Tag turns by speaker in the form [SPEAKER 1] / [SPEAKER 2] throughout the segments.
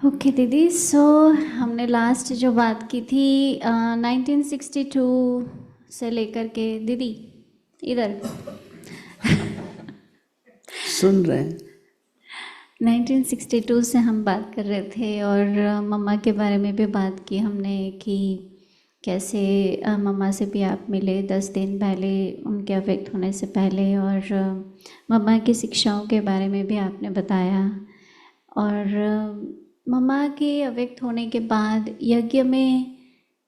[SPEAKER 1] Okay दीदी, सो हमने last जो बात की थी 1962 से लेकर के, दीदी इधर
[SPEAKER 2] सुन रहे हैं।
[SPEAKER 1] 1962 से हम बात कर रहे थे और मम्मा के बारे में भी बात की हमने कि कैसे मम्मा से भी आप मिले 10 दिन पहले उनके अफेक्ट होने से पहले, और मम्मा की शिक्षाओं के बारे में भी आपने बताया। और मम्मा के अव्यक्त होने के बाद यज्ञ में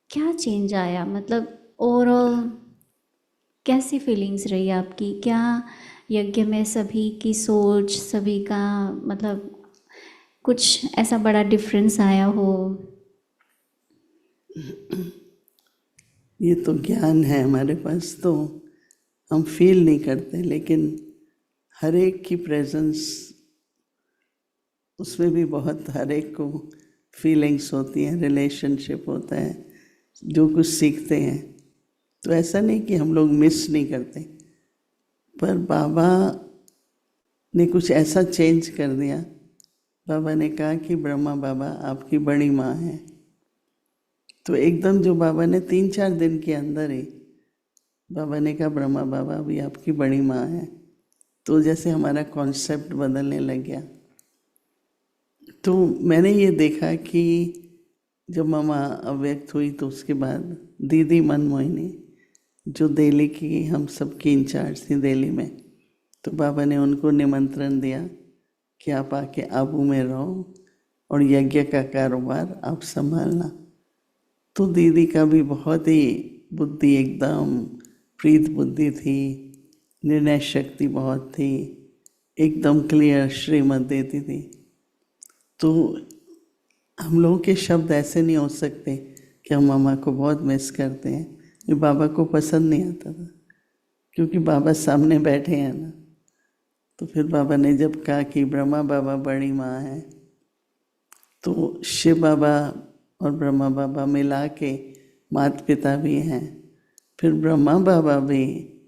[SPEAKER 1] क्या चेंज आया, मतलब ओवरऑल कैसी फीलिंग्स रही आपकी? क्या यज्ञ में सभी की सोच, सभी का मतलब कुछ ऐसा बड़ा डिफरेंस आया हो?
[SPEAKER 2] ये तो ज्ञान है हमारे पास, तो हम फील नहीं करते, लेकिन हर एक की प्रेजेंस, उसमें भी बहुत हर एक को फीलिंग्स होती हैं, रिलेशनशिप होता है, जो कुछ सीखते हैं। तो ऐसा नहीं कि हम लोग मिस नहीं करते, पर बाबा ने कुछ ऐसा चेंज कर दिया। बाबा ने कहा कि ब्रह्मा बाबा आपकी बड़ी माँ है। तो एकदम जो बाबा ने 3-4 दिन के अंदर ही बाबा ने कहा ब्रह्मा बाबा अभी आपकी बड़ी माँ है, तो जैसे हमारा कॉन्सेप्ट बदलने लग गया। तो मैंने ये देखा कि जब मामा अव्यक्त हुई तो उसके बाद दीदी मनमोहिनी, जो दिल्ली की हम सबकी इंचार्ज थी दिल्ली में, तो बाबा ने उनको निमंत्रण दिया कि आप आके आबू में रहो और यज्ञ का कारोबार आप संभालना। तो दीदी का भी बहुत ही बुद्धि एकदम प्रीत बुद्धि थी, निर्णय शक्ति बहुत थी, एकदम क्लियर श्रीमत देती थी। तो हम लोगों के शब्द ऐसे नहीं हो सकते कि हम मामा को बहुत मिस करते हैं। ये बाबा को पसंद नहीं आता था, क्योंकि बाबा सामने बैठे हैं ना। तो फिर बाबा ने जब कहा कि ब्रह्मा बाबा बड़ी माँ है, तो शिव बाबा और ब्रह्मा बाबा मिला के माता पिता भी हैं, फिर ब्रह्मा बाबा भी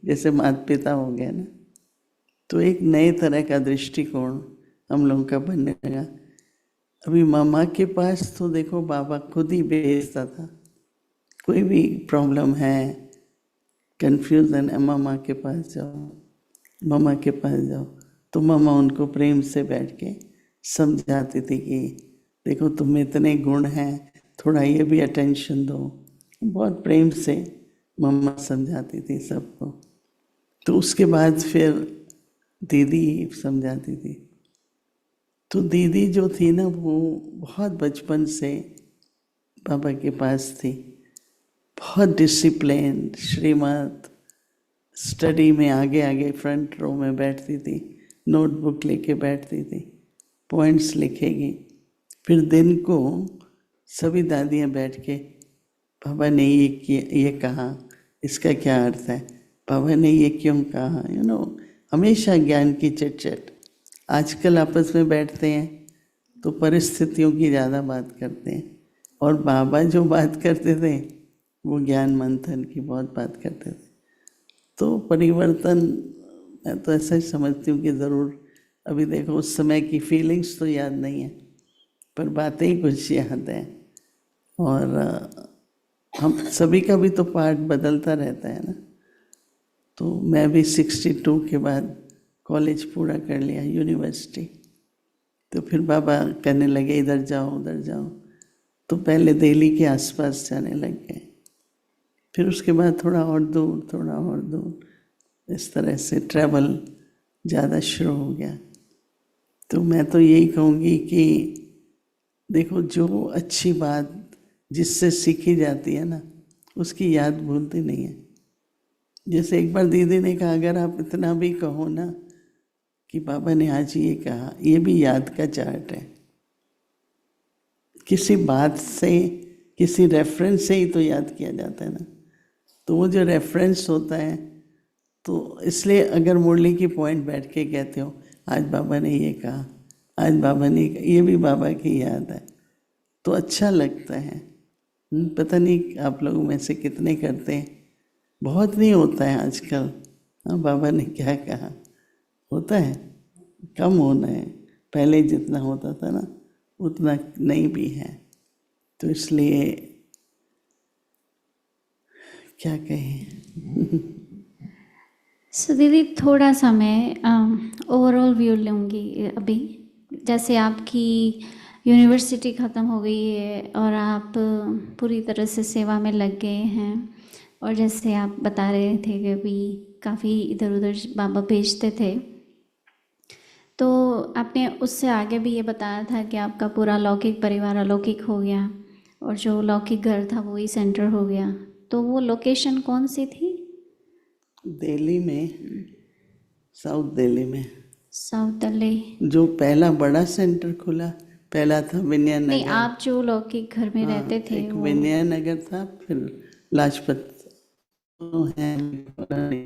[SPEAKER 2] जैसे माता पिता हो गए ना। तो एक नए तरह का दृष्टिकोण हम लोगों का बनने लगा। अभी मामा के पास तो देखो बाबा खुद ही भेजता था, कोई भी प्रॉब्लम है, कन्फ्यूज़न है, मामा के पास जाओ, मामा के पास जाओ। तो मामा उनको प्रेम से बैठ के समझाती थी कि देखो तुम में इतने गुण हैं, थोड़ा ये भी अटेंशन दो। बहुत प्रेम से मम्मा समझाती थी सबको। तो उसके बाद फिर दीदी समझाती थी। तो दीदी जो थी ना, वो बहुत बचपन से बाबा के पास थी, बहुत डिसिप्लिन, श्रीमत, स्टडी में आगे आगे फ्रंट रो में बैठती थी, नोटबुक लेके बैठती थी, पॉइंट्स लिखेगी। फिर दिन को सभी दादियाँ बैठ के बाबा ने ये कहा, इसका क्या अर्थ है, बाबा ने ये क्यों कहा, हमेशा ज्ञान की चट। आजकल आपस में बैठते हैं तो परिस्थितियों की ज़्यादा बात करते हैं, और बाबा जो बात करते थे वो ज्ञान मंथन की बहुत बात करते थे। तो परिवर्तन मैं तो ऐसा ही समझती हूँ कि ज़रूर, अभी देखो उस समय की फीलिंग्स तो याद नहीं है, पर बातें ही कुछ याद हैं। और हम सभी का भी तो पार्ट बदलता रहता है ना। तो मैं भी 62 के बाद कॉलेज पूरा कर लिया, यूनिवर्सिटी। तो फिर बाबा कहने लगे इधर जाओ उधर जाओ, तो पहले दिल्ली के आसपास जाने लग गए, फिर उसके बाद थोड़ा और दूर, थोड़ा और दूर, इस तरह से ट्रैवल ज़्यादा शुरू हो गया। तो मैं तो यही कहूँगी कि देखो, जो अच्छी बात जिससे सीखी जाती है ना, उसकी याद भूलती नहीं है। जैसे एक बार दीदी ने कहा, अगर आप इतना भी कहो ना कि बाबा ने आज ये कहा, ये भी याद का चार्ट है। किसी बात से, किसी रेफरेंस से ही तो याद किया जाता है ना। तो वो जो रेफरेंस होता है, तो इसलिए अगर मुरली की पॉइंट बैठ के कहते हो आज बाबा ने ये कहा, आज बाबा ने ये भी बाबा की याद है, तो अच्छा लगता है। पता नहीं आप लोगों में से कितने करते हैं, बहुत नहीं होता है आजकल। हाँ, बाबा ने क्या कहा, होता है, कम होना है, पहले जितना होता था ना उतना नहीं भी है। तो इसलिए क्या कहें।
[SPEAKER 1] सो दीदी थोड़ा सा मैं ओवरऑल व्यू लूँगी अभी। जैसे आपकी यूनिवर्सिटी ख़त्म हो गई है और आप पूरी तरह से सेवा में लग गए हैं, और जैसे आप बता रहे थे कि अभी काफ़ी इधर उधर बाबा भेजते थे, तो आपने उससे आगे भी ये बताया था कि आपका पूरा लौकिक परिवार अलौकिक हो गया और जो लौकिक घर था वही सेंटर हो गया। तो वो लोकेशन कौन सी थी?
[SPEAKER 2] दिल्ली में, साउथ दिल्ली में।
[SPEAKER 1] साउथ दिल्ली?
[SPEAKER 2] जो पहला बड़ा सेंटर खुला, पहला था विनय
[SPEAKER 1] नहीं,
[SPEAKER 2] नगर।
[SPEAKER 1] आप जो लौकिक घर में
[SPEAKER 2] हाँ,
[SPEAKER 1] रहते थे
[SPEAKER 2] एक
[SPEAKER 1] वो?
[SPEAKER 2] विनय नगर था, फिर लाजपत है।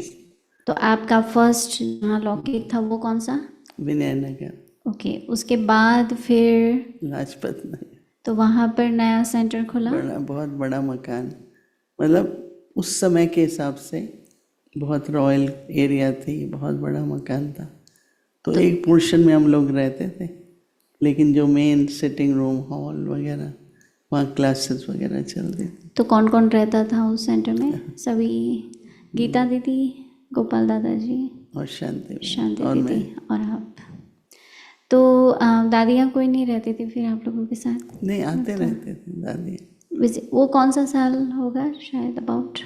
[SPEAKER 1] तो आपका फर्स्ट जहाँ लौकिक था वो कौन सा?
[SPEAKER 2] विनय नगर।
[SPEAKER 1] ओके, उसके बाद फिर?
[SPEAKER 2] लाजपत नगर।
[SPEAKER 1] तो वहाँ पर नया सेंटर खुला?
[SPEAKER 2] बड़ा, बहुत बड़ा मकान, मतलब उस समय के हिसाब से बहुत रॉयल एरिया थी, बहुत बड़ा मकान था। तो एक पोर्शन में हम लोग रहते थे, लेकिन जो मेन सिटिंग रूम, हॉल वगैरह, वहाँ क्लासेस वगैरह चलती थी।
[SPEAKER 1] तो कौन कौन रहता था उस सेंटर में? सभी? गीता दीदी, गोपाल दादाजी
[SPEAKER 2] और शांति
[SPEAKER 1] शांति
[SPEAKER 2] और
[SPEAKER 1] दीदी
[SPEAKER 2] मैं।
[SPEAKER 1] और आप। तो दादियाँ कोई नहीं रहती थी फिर आप लोगों के साथ?
[SPEAKER 2] नहीं, आते रहते थे दादी।
[SPEAKER 1] वो कौन सा साल होगा शायद अबाउट?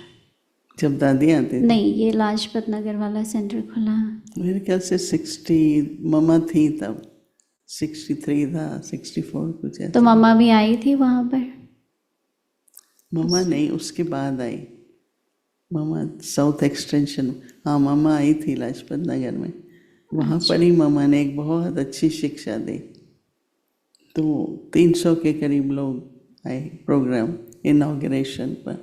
[SPEAKER 2] जब दादी आती थी,
[SPEAKER 1] नहीं, ये लाजपत नगर वाला सेंटर खुला
[SPEAKER 2] मेरे ख्याल से 60 मम्मा थी तब, 63 था, 64 कुछ
[SPEAKER 1] तो
[SPEAKER 2] ऐसा।
[SPEAKER 1] मम्मा भी आई थी वहाँ पर?
[SPEAKER 2] मम्मा नहीं, उसके बाद आई मम्मा साउथ एक्सटेंशन। हाँ, मम्मा आई थी लाजपत नगर में, वहाँ पर ही मम्मा ने एक बहुत अच्छी शिक्षा दी। तो 300 के करीब लोग आए प्रोग्राम इनॉग्रेशन पर,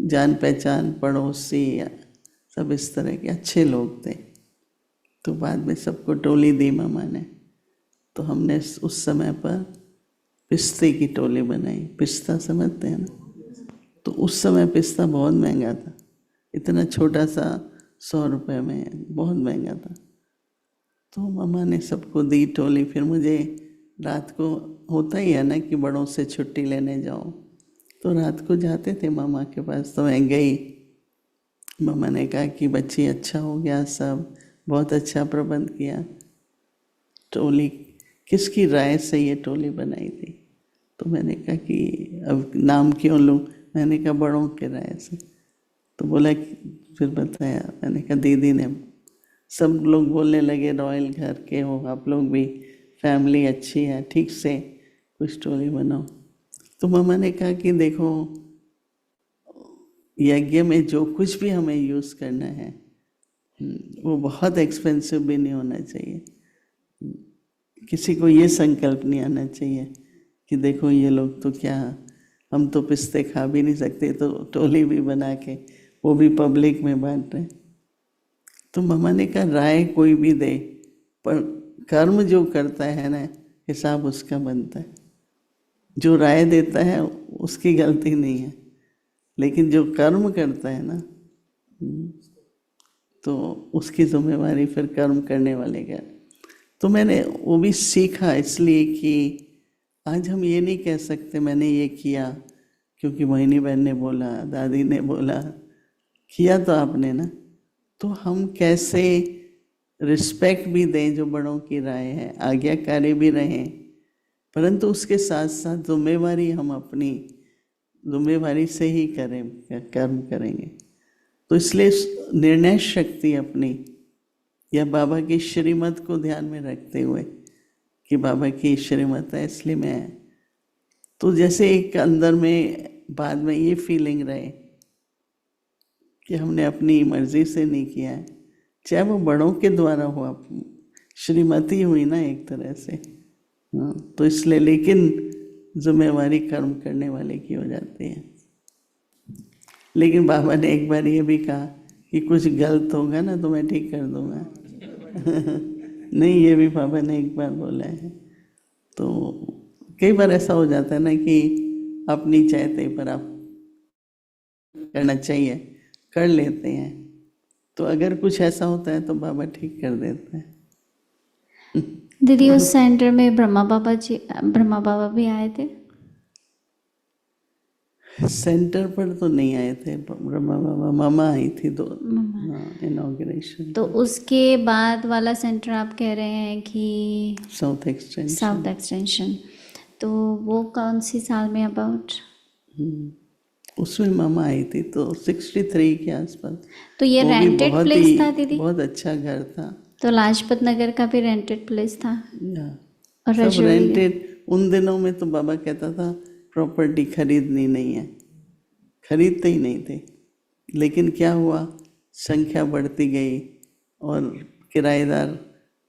[SPEAKER 2] जान पहचान, पड़ोसी, सब इस तरह के अच्छे लोग थे। तो बाद में सबको टोली दी मम्मा ने। तो हमने उस समय पर पिस्ते की टोली बनाई। पिस्ता समझते हैं ना? तो उस समय पिस्ता बहुत महंगा था, इतना छोटा सा 100 रुपये में, बहुत महंगा था। तो मम्मा ने सबको दी टोली। फिर मुझे रात को होता ही है ना कि बड़ों से छुट्टी लेने जाओ, तो रात को जाते थे मामा के पास। तो मैं गई, मम्मा ने कहा कि बच्ची अच्छा हो गया, सब बहुत अच्छा प्रबंध किया। टोली किसकी राय से ये टोली बनाई थी? तो मैंने कहा कि अब नाम क्यों लूँ? मैंने कहा बड़ों के राय से। तो बोला फिर बताया, मैंने कहा दीदी ने। सब लोग बोलने लगे रॉयल घर के हो आप लोग भी, फैमिली अच्छी है, ठीक से कुछ स्टोरी बनाओ। तो मम्मा ने कहा कि देखो, यज्ञ में जो कुछ भी हमें यूज़ करना है वो बहुत एक्सपेंसिव भी नहीं होना चाहिए। किसी को ये संकल्प नहीं आना चाहिए कि देखो ये लोग तो क्या, हम तो पिस्ते खा भी नहीं सकते, तो टोली भी बना के वो भी पब्लिक में बांट रहे। तो मम्मा ने कहा राय कोई भी दे, पर कर्म जो करता है ना, हिसाब उसका बनता है। जो राय देता है उसकी गलती नहीं है, लेकिन जो कर्म करता है ना, तो उसकी जिम्मेवारी फिर कर्म करने वाले का। तो मैंने वो भी सीखा, इसलिए कि आज हम ये नहीं कह सकते मैंने ये किया क्योंकि मोहिनी बहन ने बोला, दादी ने बोला। किया तो आपने ना, तो हम कैसे रिस्पेक्ट भी दें जो बड़ों की राय है, आज्ञाकारी भी रहें, परंतु उसके साथ साथ जिम्मेवारी हम अपनी जिम्मेवारी से ही करें, कर्म करेंगे। तो इसलिए निर्णय शक्ति अपनी या बाबा की श्रीमत को ध्यान में रखते हुए कि बाबा की श्रीमत है इसलिए मैं, तो जैसे एक अंदर में बाद में ये फीलिंग रहे कि हमने अपनी मर्जी से नहीं किया है, चाहे वो बड़ों के द्वारा हुआ, श्रीमती हुई ना एक तरह से। हाँ, तो इसलिए लेकिन जिम्मेवारी कर्म करने वाले की हो जाती है। लेकिन बाबा ने एक बार ये भी कहा कि कुछ गलत होगा ना तो मैं ठीक कर दूंगा। नहीं, ये भी बाबा ने एक बार बोला है। तो कई बार ऐसा हो जाता है ना कि आप नहीं चाहते पर आप करना चाहिए, कर लेते हैं। तो अगर कुछ ऐसा होता है तो बाबा ठीक कर देते हैं।
[SPEAKER 1] दीदी उस सेंटर में ब्रह्मा बाबा भी आए थे?
[SPEAKER 2] सेंटर पर तो नहीं आए थे ब्रह्मा बाबा, मामा आई थी दो,
[SPEAKER 1] मम्मा।
[SPEAKER 2] हाँ, इनॉग्रेशन
[SPEAKER 1] तो उसके बाद वाला सेंटर आप कह रहे हैं कि
[SPEAKER 2] साउथ एक्सटेंशन।
[SPEAKER 1] साउथ एक्सटेंशन, तो वो कौन सी साल में अबाउट?
[SPEAKER 2] उसमें मामा आई थी तो 63 के आसपास।
[SPEAKER 1] तो ये
[SPEAKER 2] वो भी
[SPEAKER 1] रेंटेड
[SPEAKER 2] बहुत
[SPEAKER 1] प्लेस
[SPEAKER 2] ही
[SPEAKER 1] था दीदी?
[SPEAKER 2] बहुत अच्छा घर था।
[SPEAKER 1] तो लाजपत नगर का भी रेंटेड प्लेस था
[SPEAKER 2] या
[SPEAKER 1] और
[SPEAKER 2] सब
[SPEAKER 1] रजौरी
[SPEAKER 2] रेंटेड। उन दिनों में तो बाबा कहता था प्रॉपर्टी खरीदनी नहीं है, खरीदते ही नहीं थे। लेकिन क्या हुआ, संख्या बढ़ती गई और किराएदार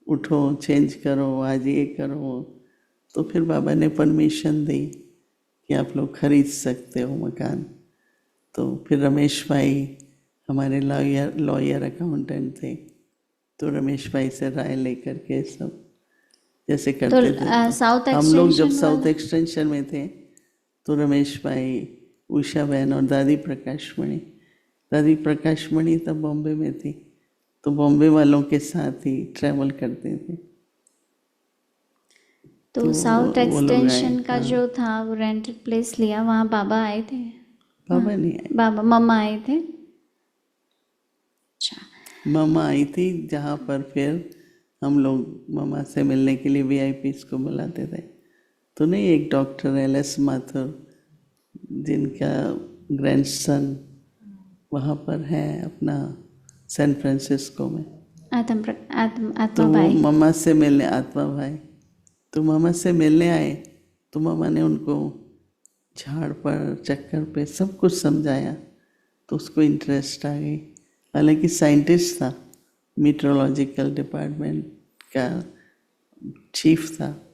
[SPEAKER 2] उठो चेंज करो, आज ये करो, तो फिर बाबा ने परमिशन दी कि आप लोग खरीद सकते हो मकान। तो फिर रमेश भाई हमारे लॉयर अकाउंटेंट थे, तो रमेश भाई से राय लेकर के सब जैसे करते थे।
[SPEAKER 1] साउथ
[SPEAKER 2] हम लोग जब
[SPEAKER 1] एक्सटेंशन
[SPEAKER 2] साउथ
[SPEAKER 1] वाला?
[SPEAKER 2] एक्सटेंशन में थे तो रमेश भाई, उषा बहन और दादी प्रकाश मणि तब बॉम्बे में थी, तो बॉम्बे वालों के साथ ही ट्रैवल करते थे।
[SPEAKER 1] तो साउथ
[SPEAKER 2] वो लोग आए।
[SPEAKER 1] एक्सटेंशन का
[SPEAKER 2] हाँ,
[SPEAKER 1] जो था वो रेंटेड प्लेस लिया, वहाँ बाबा आए थे?
[SPEAKER 2] बाबा नहीं आए,
[SPEAKER 1] बाबा मम्मा आए थे। अच्छा।
[SPEAKER 2] मामा आई थी, जहाँ पर फिर हम लोग मामा से मिलने के लिए वीआईपीस को बुलाते थे। तो नहीं, एक डॉक्टर एल.एस. माथुर जिनका ग्रैंडसन वहाँ पर है अपना सैन फ्रांसिस्को में,
[SPEAKER 1] आत्मा
[SPEAKER 2] तो वो
[SPEAKER 1] भाई।
[SPEAKER 2] मामा से मिलने, आत्मा भाई, तो मामा से मिलने आए। तो मामा ने उनको झाड़ पर चक्कर पे सब कुछ समझाया, तो उसको इंटरेस्ट आ गई। हालांकि साइंटिस्ट था, मीटरोलॉजिकल डिपार्टमेंट का चीफ था,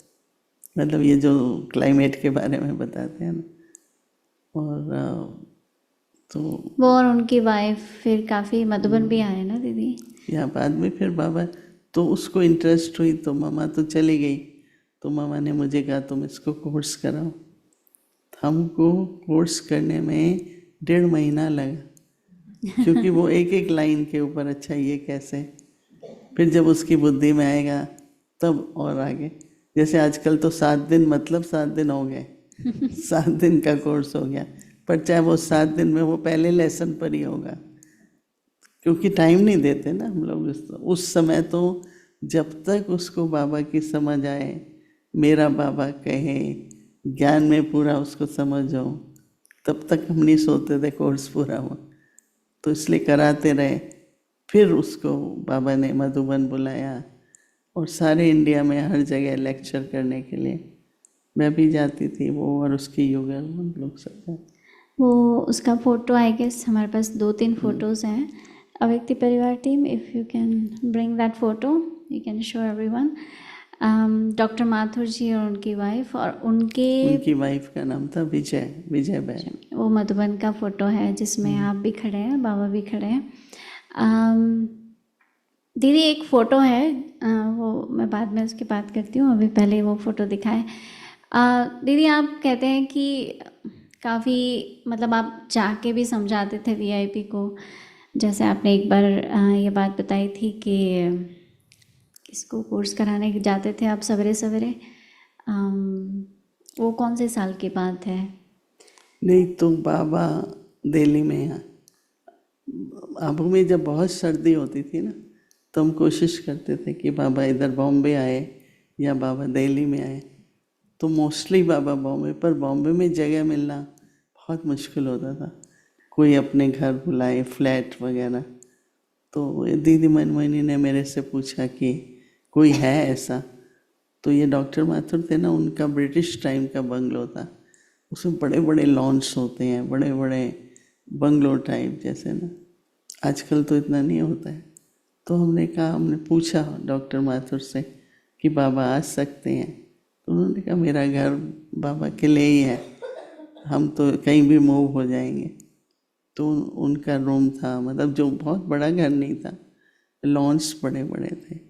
[SPEAKER 2] मतलब ये जो क्लाइमेट के बारे में बताते हैं ना। और तो
[SPEAKER 1] वो और उनकी वाइफ फिर काफ़ी मधुबन भी आए ना दीदी?
[SPEAKER 2] या बाद में फिर बाबा, तो उसको इंटरेस्ट हुई तो मामा तो चली गई। तो मामा ने मुझे कहा तुम इसको कोर्स कराओ। हमको कोर्स करने में 1.5 महीना लगा, क्योंकि वो एक एक लाइन के ऊपर, अच्छा ये कैसे, फिर जब उसकी बुद्धि में आएगा तब और आगे। जैसे आजकल तो 7 दिन, मतलब 7 दिन हो गए, 7 दिन का कोर्स हो गया, पर चाहे वो 7 दिन में वो पहले लेसन पर ही होगा, क्योंकि टाइम नहीं देते ना हम लोग। उस समय तो जब तक उसको बाबा की समझ आए, मेरा बाबा कहे, ज्ञान में पूरा उसको समझो, तब तक हम नहीं सोते थे कोर्स पूरा हुआ। तो इसलिए कराते रहे। फिर उसको बाबा ने मधुबन बुलाया और सारे इंडिया में हर जगह लेक्चर करने के लिए मैं भी जाती थी, वो और उसकी युगल, हम लोग सब।
[SPEAKER 1] वो उसका फ़ोटो आई गेस हमारे पास 2-3 फ़ोटोज़ हैं। अव्यक्ति परिवार team, if you can bring that photo, you can show everyone. Doctor Mathur ji और उनकी वाइफ, और
[SPEAKER 2] उनकी वाइफ का नाम था विजय बहन।
[SPEAKER 1] वो मधुबन का फ़ोटो है जिसमें आप भी खड़े हैं, बाबा भी खड़े हैं। दीदी एक फ़ोटो है, वो मैं बाद में उसकी बात करती हूँ, अभी पहले वो फ़ोटो दिखाएं। दीदी आप कहते हैं कि काफ़ी, मतलब आप जाके भी समझाते थे वीआईपी को, जैसे आपने एक बार ये बात बताई थी कि किसको कोर्स कराने जाते थे आप सवेरे सवेरे, वो कौन से साल की बात है?
[SPEAKER 2] नहीं तो बाबा दिल्ली में हैं, आबू में जब बहुत सर्दी होती थी ना, तो हम कोशिश करते थे कि बाबा इधर बॉम्बे आए या बाबा दिल्ली में आए। तो मोस्टली बाबा बॉम्बे, पर बॉम्बे में जगह मिलना बहुत मुश्किल होता था, कोई अपने घर बुलाए, फ्लैट वगैरह। तो दीदी मनमोहिनी ने मेरे से पूछा कि कोई है ऐसा। तो ये डॉक्टर माथुर थे ना, उनका ब्रिटिश टाइम का बंगलो था, उसमें बड़े बड़े लॉन्स होते हैं, बड़े बड़े बंगलो टाइप जैसे ना, आजकल तो इतना नहीं होता है। तो हमने पूछा डॉक्टर माथुर से कि बाबा आ सकते हैं? तो उन्होंने कहा मेरा घर बाबा के लिए ही है, हम तो कहीं भी मूव हो जाएंगे। तो उनका रूम था, मतलब जो बहुत बड़ा घर नहीं था, लॉन्स बड़े बड़े थे।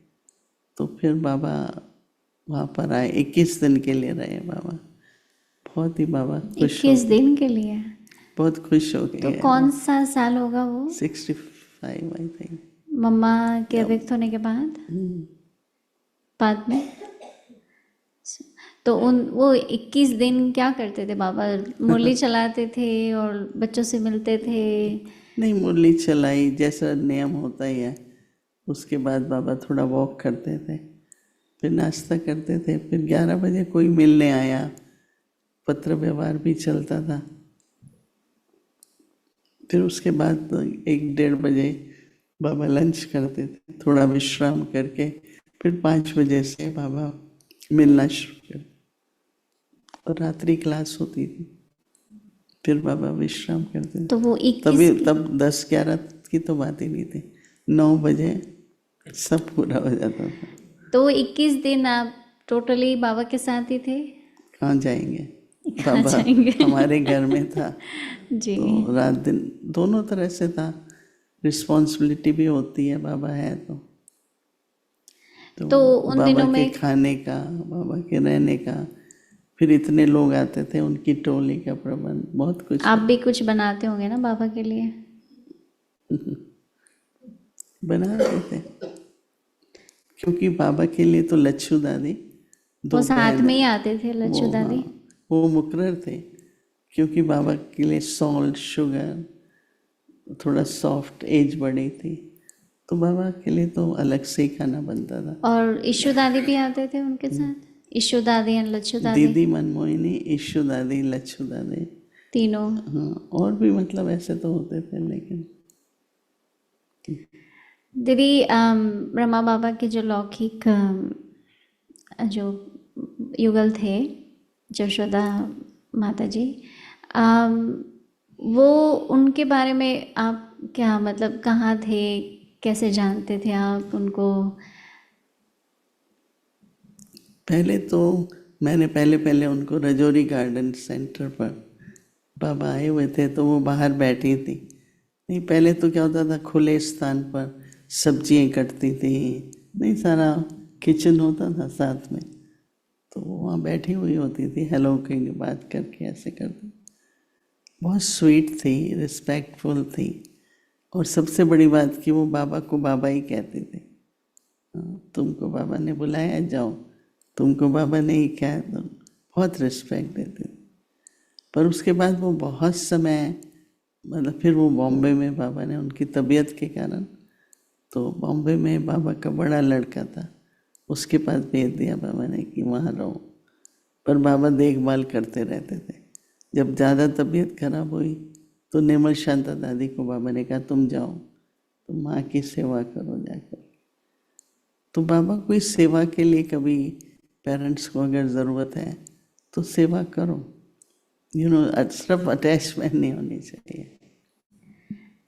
[SPEAKER 2] तो फिर बाबा वहाँ पर आए, 21 दिन के लिए रहे बाबा। बहुत ही बाबा खुश हो
[SPEAKER 1] 21 दिन के लिए?
[SPEAKER 2] बहुत खुश हो
[SPEAKER 1] तो
[SPEAKER 2] गए।
[SPEAKER 1] कौन सा साल होगा वो?
[SPEAKER 2] 65 आई थिंक।
[SPEAKER 1] मम्मा के अव्यक्त होने के बाद? बाद में? तो वो 21 दिन क्या करते थे बाबा? मुरली चलाते थे और बच्चों से मिलते थे?
[SPEAKER 2] नहीं, मुरली चलाई जैसा नियम होता ही है। उसके बाद बाबा थोड़ा वॉक करते थे, फिर नाश्ता करते थे, फिर 11 बजे कोई मिलने आया, पत्र व्यवहार भी चलता था। फिर उसके बाद 1-1:30 बजे बाबा लंच करते थे, थोड़ा विश्राम करके फिर 5 बजे से बाबा मिलना शुरू कर, और रात्रि क्लास होती थी, फिर बाबा विश्राम करते थे।
[SPEAKER 1] तो वो
[SPEAKER 2] तभी
[SPEAKER 1] 21
[SPEAKER 2] तब 10-11 की तो बात ही नहीं थी, 9 बजे सब पूरा हो जाता था।
[SPEAKER 1] तो 21 दिन आप टोटली बाबा के साथ ही थे?
[SPEAKER 2] कहाँ जाएंगे,
[SPEAKER 1] कहाँ
[SPEAKER 2] बाबा
[SPEAKER 1] जाएंगे?
[SPEAKER 2] हमारे घर में था,
[SPEAKER 1] जी।
[SPEAKER 2] तो रात दिन दोनों तरह से था। रिस्पॉन्सिबिलिटी भी होती है, बाबा है तो
[SPEAKER 1] तो उन
[SPEAKER 2] बाबा
[SPEAKER 1] दिनों
[SPEAKER 2] के
[SPEAKER 1] में
[SPEAKER 2] खाने का, बाबा के रहने का, फिर इतने लोग आते थे, उनकी टोली का प्रबंध, बहुत कुछ
[SPEAKER 1] आप
[SPEAKER 2] है।
[SPEAKER 1] भी कुछ बनाते होंगे ना बाबा के लिए?
[SPEAKER 2] बनाते थे, क्योंकि बाबा के लिए तो लच्छू दादी
[SPEAKER 1] वो
[SPEAKER 2] दोपहर
[SPEAKER 1] साथ में ही आते थे
[SPEAKER 2] वो,
[SPEAKER 1] लच्छू
[SPEAKER 2] हाँ,
[SPEAKER 1] दादी?
[SPEAKER 2] वो मुकर्रर थे, क्योंकि बाबा के लिए सॉल्ट, शुगर, थोड़ा सॉफ्ट, एज बड़ी थी, तो बाबा के लिए तो अलग से ही खाना बनता था।
[SPEAKER 1] और ईशू दादी भी आते थे उनके साथ? ईशू दादी एंड लच्छू दादी
[SPEAKER 2] दीदी मनमोहिनी, ईशु दादी, लच्छू दादी,
[SPEAKER 1] तीनों?
[SPEAKER 2] हाँ, और भी मतलब ऐसे तो होते थे, लेकिन
[SPEAKER 1] दीदी ब्रह्मा बाबा के जो लौकिक जो युगल थे, यशोदा माता जी, अम, वो उनके बारे में आप क्या मतलब कहाँ थे, कैसे जानते थे आप उनको?
[SPEAKER 2] पहले तो मैंने पहले पहले उनको रजौरी गार्डन सेंटर पर बाबा आए हुए थे, तो वो बाहर बैठी थी। नहीं, पहले तो क्या होता था, खुले स्थान पर सब्जियां कटती थी, नहीं, सारा किचन होता था साथ में, तो वो वहाँ बैठी हुई होती थी, हेलो कहेंगे, बात करके ऐसे करती। बहुत स्वीट थी, रिस्पेक्टफुल थी, और सबसे बड़ी बात कि वो बाबा को बाबा ही कहते थे। तुमको बाबा ने बुलाया, जाओ, तुमको बाबा ने ही कहा, तो बहुत रिस्पेक्ट देते थे। पर उसके बाद वो बहुत समय, मतलब फिर वो बॉम्बे में, बाबा ने उनकी तबीयत के कारण, तो बॉम्बे में बाबा का बड़ा लड़का था, उसके पास भेज दिया बाबा ने कि वहाँ रहो। पर बाबा देखभाल करते रहते थे। जब ज़्यादा तबीयत खराब हुई तो निर्मल शांता दादी को बाबा ने कहा, तुम जाओ, तुम माँ की सेवा करो जाकर। तो बाबा कोई सेवा के लिए, कभी पेरेंट्स को अगर ज़रूरत है तो सेवा करो, सिर्फ अटैचमेंट नहीं होनी चाहिए।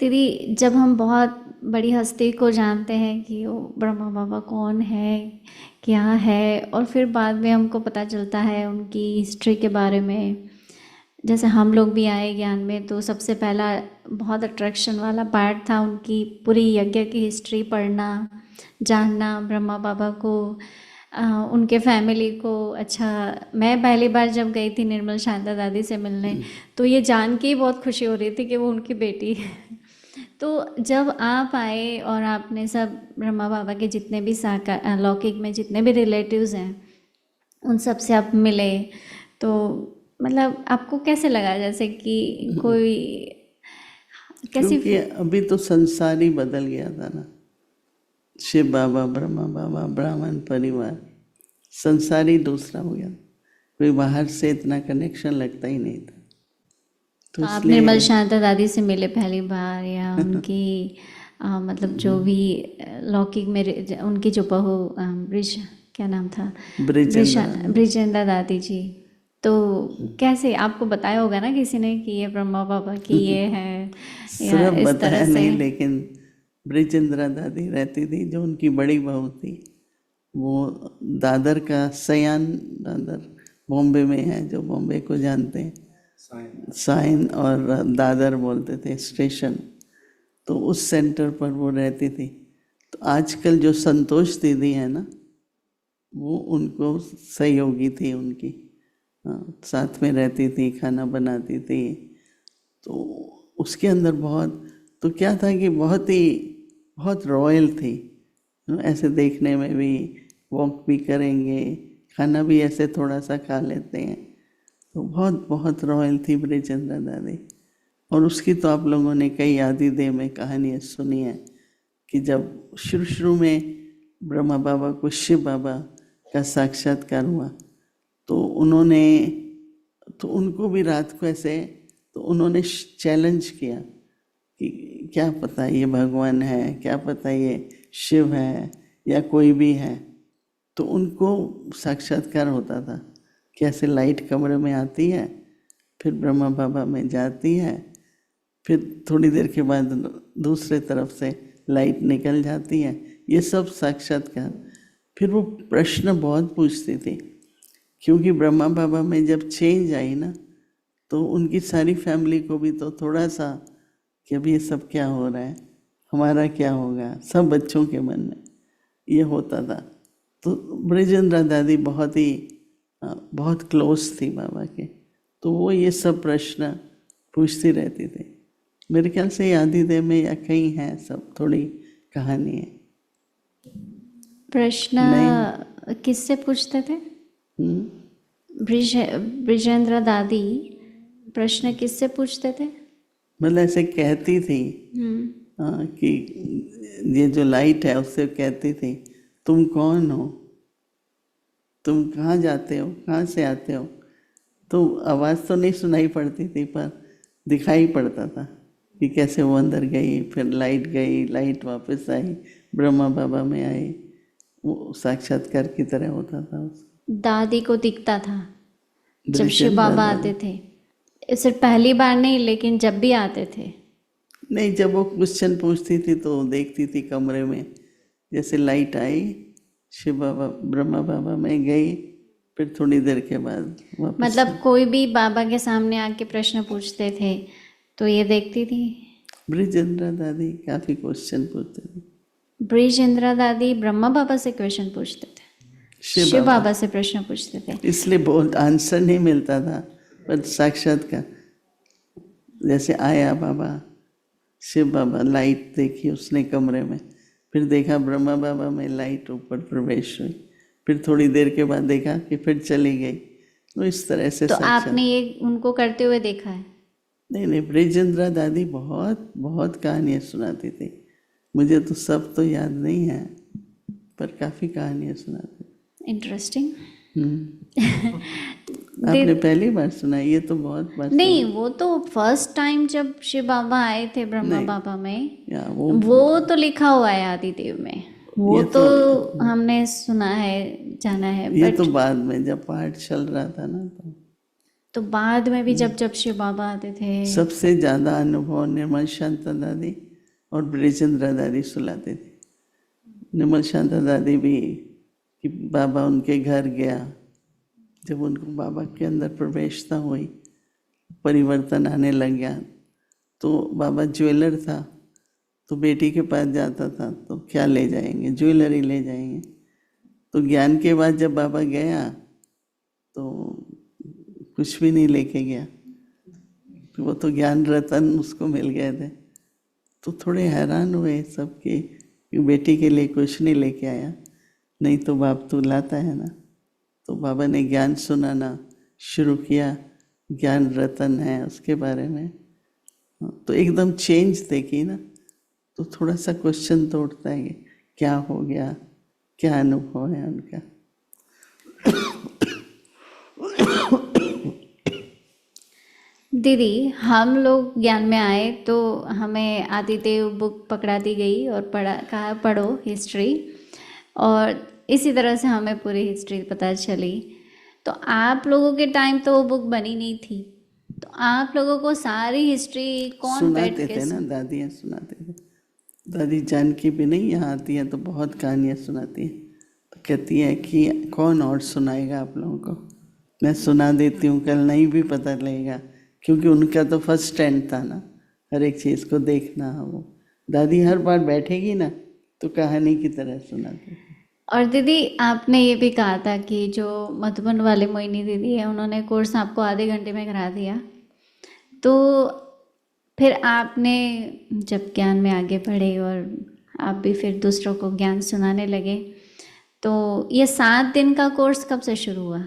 [SPEAKER 1] दीदी जब हम बहुत बड़ी हस्ती को जानते हैं कि वो ब्रह्मा बाबा कौन है, क्या है, और फिर बाद में हमको पता चलता है उनकी हिस्ट्री के बारे में, जैसे हम लोग भी आए ज्ञान में, तो सबसे पहला बहुत अट्रैक्शन वाला पार्ट था उनकी पूरी यज्ञ की हिस्ट्री पढ़ना, जानना, ब्रह्मा बाबा को, उनके फैमिली को। अच्छा, मैं पहली बार जब गई थी निर्मल शांता दादी से मिलने, तो ये जान के ही बहुत खुशी हो रही थी कि वो उनकी बेटी है। तो जब आप आए और आपने सब ब्रह्मा बाबा के जितने भी साकार लौकिक में जितने भी रिलेटिव्स हैं उन सब से आप मिले, तो मतलब आपको कैसे लगा, जैसे कि कोई कैसी
[SPEAKER 2] क्योंकि अभी तो संसार ही बदल गया था ना, शिव बाबा, ब्रह्मा बाबा, ब्राह्मण परिवार, संसार ही दूसरा हो गया, कोई बाहर से इतना कनेक्शन लगता ही नहीं था, तो
[SPEAKER 1] तो आप
[SPEAKER 2] इसलिए
[SPEAKER 1] निर्मल शांता दादी से मिले पहली बार, या उनकी मतलब जो भी लौकिक में उनकी जो बहू ब्रिज, क्या नाम था,
[SPEAKER 2] ब्रिजेंद्र
[SPEAKER 1] ब्रिजेंद्र दादी जी, तो कैसे आपको बताया होगा ना किसी ने कि ये ब्रह्मा बाबा की ये है, या
[SPEAKER 2] सिर्फ
[SPEAKER 1] इस तरह
[SPEAKER 2] बताया
[SPEAKER 1] से?
[SPEAKER 2] नहीं, लेकिन ब्रिजेंद्रा दादी रहती थी, जो उनकी बड़ी बहू थी, वो दादर का सयान, दादर बॉम्बे में है, जो बॉम्बे को जानते हैं, साइन और दादर बोलते थे स्टेशन, तो उस सेंटर पर वो रहती थी। तो आजकल जो संतोष दीदी है ना, वो उनको सहयोगी थी उनकी, हाँ, साथ में रहती थी, खाना बनाती थी, तो उसके अंदर बहुत, तो क्या था कि बहुत ही, बहुत रॉयल थी, ऐसे देखने में भी, वॉक भी करेंगे, खाना भी ऐसे थोड़ा सा खा लेते हैं। तो बहुत बहुत रॉयल थी ब्रिजेंद्र दादी। और उसकी तो आप लोगों ने कई आदिदेव में कहानियाँ सुनी है कि जब शुरू शुरू में ब्रह्मा बाबा को शिव बाबा का साक्षात्कार हुआ तो उनको भी रात को ऐसे तो उन्होंने चैलेंज किया कि क्या पता ये भगवान है, क्या पता ये शिव है या कोई भी है। तो उनको साक्षात्कार होता था कि ऐसे लाइट कमरे में आती है, फिर ब्रह्मा बाबा में जाती है, फिर थोड़ी देर के बाद दूसरे तरफ से लाइट निकल जाती है। ये सब साक्षात्कार। फिर वो प्रश्न बहुत पूछती थी क्योंकि ब्रह्मा बाबा में जब चेंज आई ना तो उनकी सारी फैमिली को भी तो थोड़ा सा कि अब ये सब क्या हो रहा है, हमारा क्या होगा, सब बच्चों के मन में ये होता था। तो ब्रिजेंद्र दादी बहुत क्लोज थी बाबा के, तो वो ये सब प्रश्न पूछती रहती थी। मेरे ख्याल से आदिदेव में या कहीं है सब थोड़ी कहानी है।
[SPEAKER 1] प्रश्न किससे पूछते थे? ब्रिजेंद्र दादी प्रश्न किससे पूछते थे?
[SPEAKER 2] मतलब ऐसे कहती थी कि ये जो लाइट है उससे कहती थी तुम कौन हो, तुम कहाँ जाते हो, कहाँ से आते हो। तो आवाज़ तो नहीं सुनाई पड़ती थी पर दिखाई पड़ता था कि कैसे वो अंदर गई, फिर लाइट गई, लाइट वापस आई, ब्रह्मा बाबा में आई। वो साक्षात्कार की तरह होता था।
[SPEAKER 1] दादी को दिखता था जब शिव बाबा आते थे, सिर्फ पहली बार नहीं लेकिन जब भी आते थे।
[SPEAKER 2] नहीं, जब वो क्वेश्चन पूछती थी तो देखती थी कमरे में जैसे लाइट आई, शिव बाबा ब्रह्मा बाबा में गई, फिर थोड़ी देर के बाद वापस।
[SPEAKER 1] मतलब कोई भी बाबा के सामने आके प्रश्न पूछते थे तो ये देखती थी।
[SPEAKER 2] ब्रिजेंद्र दादी काफ़ी क्वेश्चन पूछते थे।
[SPEAKER 1] ब्रिजेंद्र दादी ब्रह्मा बाबा से क्वेश्चन पूछते थे, शिव बाबा से प्रश्न पूछते थे।
[SPEAKER 2] इसलिए बहुत आंसर नहीं मिलता था, पर साक्षात्कार जैसे आया बाबा, शिव बाबा, लाइट देखी उसने कमरे में, फिर देखा ब्रह्मा बाबा में लाइट ऊपर प्रवेश हुई, फिर थोड़ी देर के बाद देखा कि फिर चली गई। तो इस तरह से
[SPEAKER 1] तो आपने ये उनको करते हुए देखा है?
[SPEAKER 2] नहीं, ब्रिजेंद्र दादी बहुत बहुत कहानियाँ सुनाती थी। मुझे तो सब तो याद नहीं है पर काफ़ी कहानियाँ सुनाती।
[SPEAKER 1] इंटरेस्टिंग।
[SPEAKER 2] आपने पहली बार सुना? ये तो बहुत बार
[SPEAKER 1] नहीं, वो तो फर्स्ट टाइम जब शिव बाबा आए थे ब्रह्मा बाबा में, वो तो लिखा हुआ है आदिदेव में, वो तो हमने सुना है, जाना है।
[SPEAKER 2] ये तो बाद में जब पाठ चल रहा था ना
[SPEAKER 1] तो बाद में भी जब शिव बाबा आते थे।
[SPEAKER 2] सबसे ज़्यादा अनुभव निर्मल शांता दादी और ब्रिजेंद्र दादी सुनाते थे। निर्मल शांता दादी भी कि बाबा उनके घर गया, जब उनको बाबा के अंदर प्रवेशता हुई, परिवर्तन आने लग गया। तो बाबा ज्वेलर था, तो बेटी के पास जाता था तो क्या ले जाएंगे, ज्वेलरी ले जाएंगे। तो ज्ञान के बाद जब बाबा गया तो कुछ भी नहीं लेके गया, तो वो तो ज्ञान रतन उसको मिल गए थे। तो थोड़े हैरान हुए सब कि बेटी के लिए कुछ नहीं लेके आया, नहीं तो बाप तो लाता है ना। तो बाबा ने ज्ञान सुनाना शुरू किया, ज्ञान रतन है उसके बारे में। तो एकदम चेंज देखी ना, तो थोड़ा सा क्वेश्चन तो उठता है कि क्या हो गया, क्या अनुभव है उनका।
[SPEAKER 1] दीदी, हम लोग ज्ञान में आए तो हमें आदिदेव बुक पकड़ा दी गई और कहा पढ़ो हिस्ट्री, और इसी तरह से हमें पूरी हिस्ट्री पता चली। तो आप लोगों के टाइम तो वो बुक बनी नहीं थी, तो आप लोगों को सारी हिस्ट्री कौन बैठ के
[SPEAKER 2] सुनाते थे ना, दादियाँ सुनाते थे। दादी जानकी भी नहीं यहाँ आती है तो बहुत कहानियाँ सुनाती है। तो कहती है कि कौन और सुनाएगा आप लोगों को, मैं सुना देती हूँ, कल नहीं भी पता लगेगा, क्योंकि उनका तो फर्स्ट स्टैंड था ना, हर एक चीज़ को देखना। वो दादी हर बार बैठेगी ना तो कहानी की तरह सुनाती।
[SPEAKER 1] और दीदी, आपने ये भी कहा था कि जो मधुबन वाले मोहिनी दीदी है उन्होंने कोर्स आपको आधे घंटे में करा दिया। तो फिर आपने जब ज्ञान में आगे बढ़े और आप भी फिर दूसरों को ज्ञान सुनाने लगे, तो ये 7 दिन का कोर्स कब से शुरू हुआ?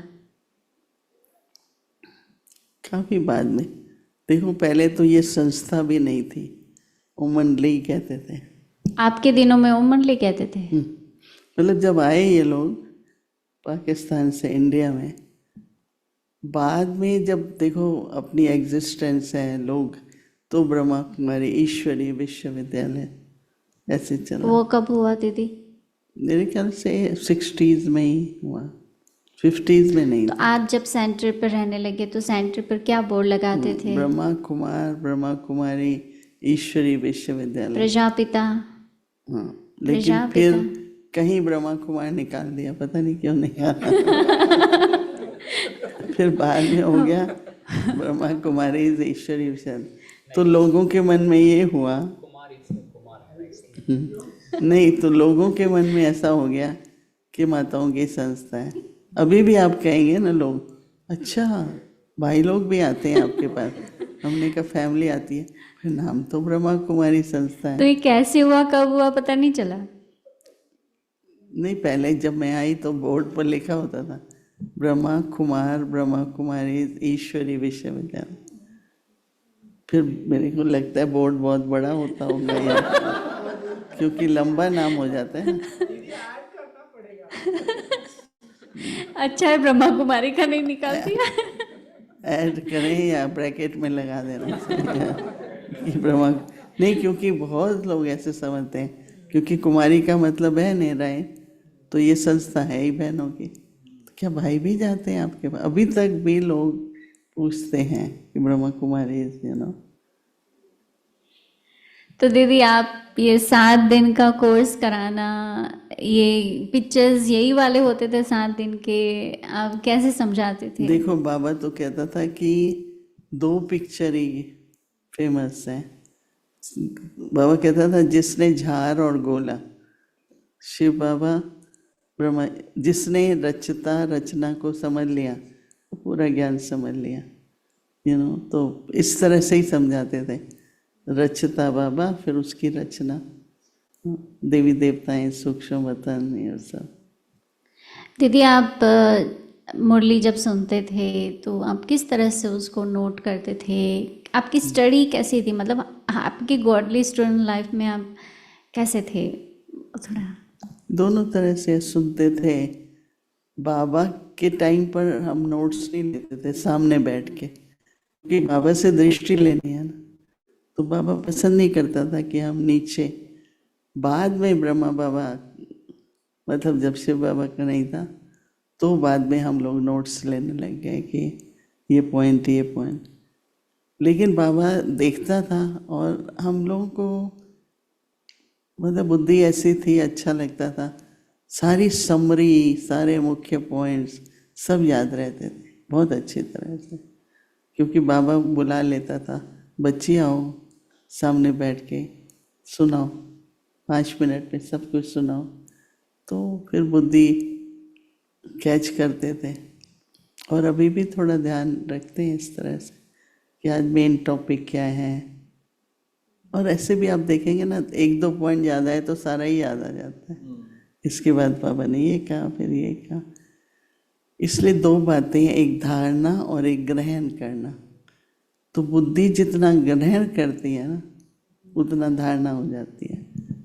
[SPEAKER 2] काफ़ी बाद में। देखो पहले तो ये संस्था भी नहीं थी, उमंडली कहते थे।
[SPEAKER 1] आपके दिनों में ओम मंडली कहते थे?
[SPEAKER 2] मतलब जब आए ये लोग पाकिस्तान से इंडिया में, बाद में जब देखो अपनी एग्जिस्टेंस है लोग, तो ब्रह्मा कुमारी ईश्वरीय विश्वविद्यालय ऐसे चला।
[SPEAKER 1] वो कब हुआ दीदी?
[SPEAKER 2] मेरे ख्याल से 60s में ही हुआ, 50s में नहीं
[SPEAKER 1] तो
[SPEAKER 2] था।
[SPEAKER 1] आप जब सेंटर पर रहने लगे तो सेंटर पर क्या बोर्ड लगाते थे?
[SPEAKER 2] ब्रह्मा कुमार, ब्रह्मा कुमारी ईश्वरीय विश्वविद्यालय।
[SPEAKER 1] प्रजापिता।
[SPEAKER 2] हाँ, लेकिन फिर कहीं ब्रह्मा कुमार निकाल दिया, पता नहीं क्यों निकाला। फिर बाद में हो गया ब्रह्मा कुमारी ईश्वरीय विश्वविद्यालय। तो लोगों के मन में ये हुआ, नहीं तो लोगों के मन में ऐसा हो गया कि माताओं की संस्था है। अभी भी आप कहेंगे ना लोग, अच्छा भाई लोग भी आते हैं आपके पास, हमने कहा फैमिली आती है, फिर नाम तो ब्रह्मा कुमारी संस्था है।
[SPEAKER 1] तो ये कैसे हुआ, कब हुआ, पता नहीं चला?
[SPEAKER 2] नहीं, पहले जब मैं आई तो बोर्ड पर लिखा होता था ब्रह्मा कुमार, ब्रह्मा कुमारी ईश्वरीय विश्वविद्यालय। फिर मेरे को लगता है बोर्ड बहुत बड़ा होता होगा यार, क्योंकि लंबा नाम हो जाता है ना।
[SPEAKER 1] अच्छा है ब्रह्मा कुमारी का नहीं निकाल दिया।
[SPEAKER 2] ऐड करें या ब्रैकेट में लगा देना कि ब्रह्मा, नहीं क्योंकि बहुत लोग ऐसे समझते हैं, क्योंकि कुमारी का मतलब है नेराएं, तो ये संस्था है ही बहनों की। तो क्या भाई भी जाते हैं आपके पास? अभी तक भी लोग पूछते हैं कि ब्रह्मा कुमारी
[SPEAKER 1] तो दीदी आप ये 7 दिन का कोर्स कराना, ये पिक्चर्स यही वाले होते थे 7 दिन के, आप कैसे समझाते थे?
[SPEAKER 2] देखो बाबा तो कहता था कि 2 पिक्चर ही फेमस है। बाबा कहता था जिसने झार और गोला, शिव बाबा ब्रह्मा, जिसने रचता रचना को समझ लिया तो पूरा ज्ञान समझ लिया, तो इस तरह से ही समझाते थे। रचता बाबा, फिर उसकी रचना, देवी देवताएं, सूक्ष्म वतन, ये सब।
[SPEAKER 1] दीदी आप मुरली जब सुनते थे तो आप किस तरह से उसको नोट करते थे? आपकी स्टडी कैसी थी, मतलब आपकी गॉडली स्टूडेंट लाइफ में आप कैसे थे? थोड़ा
[SPEAKER 2] दोनों तरह से सुनते थे। बाबा के टाइम पर हम नोट्स नहीं लेते थे सामने बैठ के, क्योंकि बाबा से दृष्टि लेनी है ना, तो बाबा पसंद नहीं करता था कि हम नीचे। बाद में ब्रह्मा बाबा, मतलब जब शिव बाबा का नहीं था, तो बाद में हम लोग नोट्स लेने लग गए कि ये पॉइंट, ये पॉइंट। लेकिन बाबा देखता था और हम लोगों को, मतलब बुद्धि ऐसी थी, अच्छा लगता था, सारी समरी, सारे मुख्य पॉइंट्स सब याद रहते थे बहुत अच्छी तरह से। क्योंकि बाबा बुला लेता था, बच्ची आओ सामने बैठ के सुनाओ, 5 मिनट में सब कुछ सुनाओ। तो फिर बुद्धि कैच करते थे। और अभी भी थोड़ा ध्यान रखते हैं इस तरह से कि आज मेन टॉपिक क्या है। और ऐसे भी आप देखेंगे ना, 1-2 पॉइंट याद आए तो सारा ही याद आ जाता है। इसके बाद बाबा ने ये कहा, फिर ये कहा। इसलिए 2 बातें हैं, एक धारणा और एक ग्रहण करना। तो बुद्धि जितना ग्रहण करती है ना, उतना धारणा हो जाती है।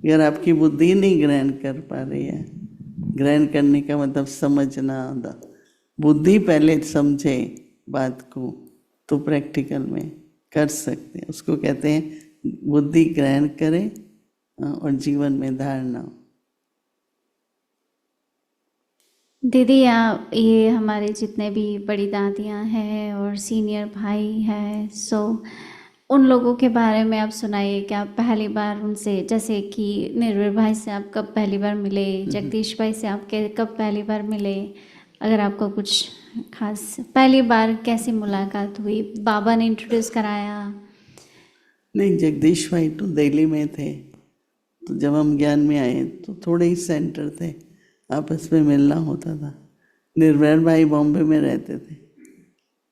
[SPEAKER 2] अगर आपकी बुद्धि नहीं ग्रहण कर पा रही है, ग्रहण करने का मतलब समझना, बुद्धि पहले समझे बात को तो प्रैक्टिकल में कर सकते हैं। उसको कहते हैं बुद्धि ग्रहण करे और जीवन में धारणा हो।
[SPEAKER 1] दीदी आप, ये हमारे जितने भी बड़ी दादियाँ हैं और सीनियर भाई हैं, सो उन लोगों के बारे में आप सुनाइए कि आप पहली बार उनसे, जैसे कि निर्भय भाई से आप कब पहली बार मिले, जगदीश भाई से आप कब पहली बार मिले, अगर आपको कुछ खास पहली बार कैसी मुलाकात हुई, बाबा ने इंट्रोड्यूस कराया?
[SPEAKER 2] नहीं, जगदीश भाई तो दिल्ली में थे, तो जब हम ज्ञान में आए तो थोड़े ही सेंटर थे, आपस में मिलना होता था। निर्भय भाई बॉम्बे में रहते थे,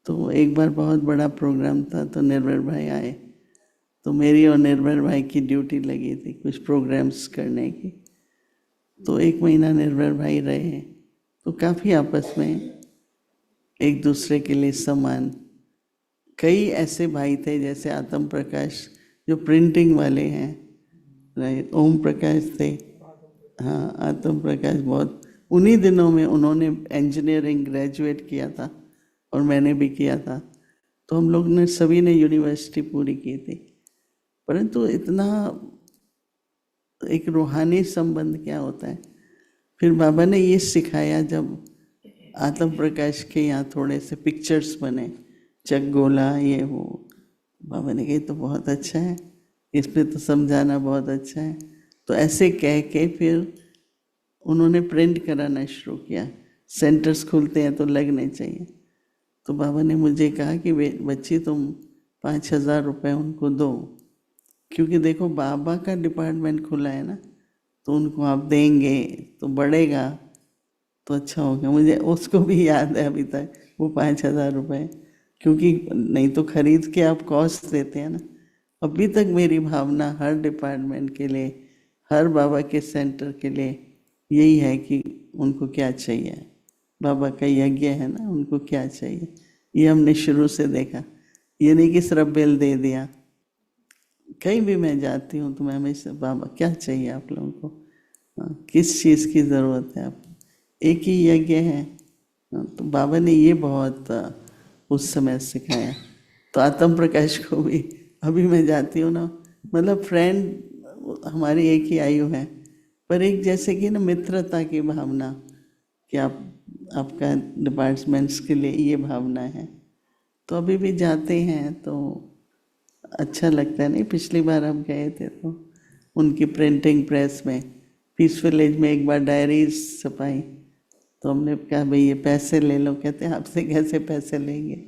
[SPEAKER 2] तो एक बार बहुत बड़ा प्रोग्राम था तो निर्भय भाई आए, तो मेरी और निर्भय भाई की ड्यूटी लगी थी कुछ प्रोग्राम्स करने की। तो 1 महीना निर्भर भाई रहे, तो काफ़ी आपस में एक दूसरे के लिए समान। कई ऐसे भाई थे जैसे आत्म प्रकाश जो प्रिंटिंग वाले हैं, राइट, ओम प्रकाश थे, हाँ आत्म प्रकाश बहुत, उन्हीं दिनों में उन्होंने इंजीनियरिंग ग्रेजुएट किया था और मैंने भी किया था, तो हम लोग ने सभी ने यूनिवर्सिटी पूरी की थी। परंतु इतना एक रूहानी संबंध क्या होता है, फिर बाबा ने ये सिखाया जब आत्म प्रकाश के यहाँ थोड़े से पिक्चर्स बने, चकगोला ये वो, बाबा ने कहा तो बहुत अच्छा है, इस पे तो समझाना बहुत अच्छा है। तो ऐसे कह के फिर उन्होंने प्रिंट कराना शुरू किया, सेंटर्स खुलते हैं तो लगने चाहिए। तो बाबा ने मुझे कहा कि बच्ची तुम 5,000 रुपये उनको दो, क्योंकि देखो बाबा का डिपार्टमेंट खुला है ना, तो उनको आप देंगे तो बढ़ेगा तो अच्छा होगा। मुझे उसको भी याद है अभी तक वो 5,000 रुपये, क्योंकि नहीं तो खरीद के आप कॉस्ट देते हैं ना। अभी तक मेरी भावना हर डिपार्टमेंट के लिए, हर बाबा के सेंटर के लिए यही है कि उनको क्या चाहिए, बाबा का यज्ञ है ना, उनको क्या चाहिए, ये हमने शुरू से देखा। ये नहीं कि सिर्फ बिल दे दिया, कहीं भी मैं जाती हूँ तो मैं हमेशा बाबा क्या चाहिए आप लोगों को, किस चीज़ की ज़रूरत है आप, एक ही यज्ञ है। तो बाबा ने ये बहुत उस समय सिखाया। तो आत्म प्रकाश को भी अभी मैं जाती हूँ ना, मतलब फ्रेंड हमारी एक ही आयु है, पर एक जैसे कि ना मित्रता की भावना कि आपका डिपार्टमेंट्स के लिए ये भावना है, तो अभी भी जाते हैं तो अच्छा लगता है। नहीं, पिछली बार हम गए थे तो उनकी प्रिंटिंग प्रेस में पीसफुल एज में एक बार डायरीज छपाई, तो हमने कहा भाई ये पैसे ले लो, कहते हैं आपसे कैसे पैसे लेंगे,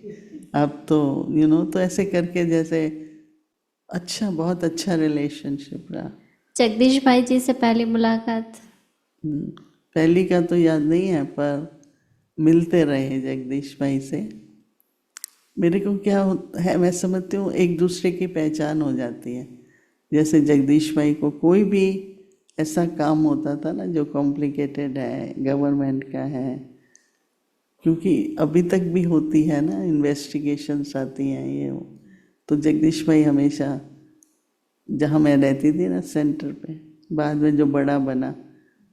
[SPEAKER 2] आप तो तो ऐसे करके जैसे अच्छा, बहुत अच्छा रिलेशनशिप रहा।
[SPEAKER 1] जगदीश भाई जी से पहली मुलाकात?
[SPEAKER 2] पहली का तो याद नहीं है, पर मिलते रहे जगदीश भाई से। मेरे को क्या है, मैं समझती हूँ एक दूसरे की पहचान हो जाती है। जैसे जगदीश भाई को कोई भी ऐसा काम होता था ना जो कॉम्प्लिकेटेड है, गवर्नमेंट का है, क्योंकि अभी तक भी होती है ना, इन्वेस्टिगेशंस आती हैं ये वो, तो जगदीश भाई हमेशा, जहाँ मैं रहती थी ना सेंटर पे, बाद में जो बड़ा बना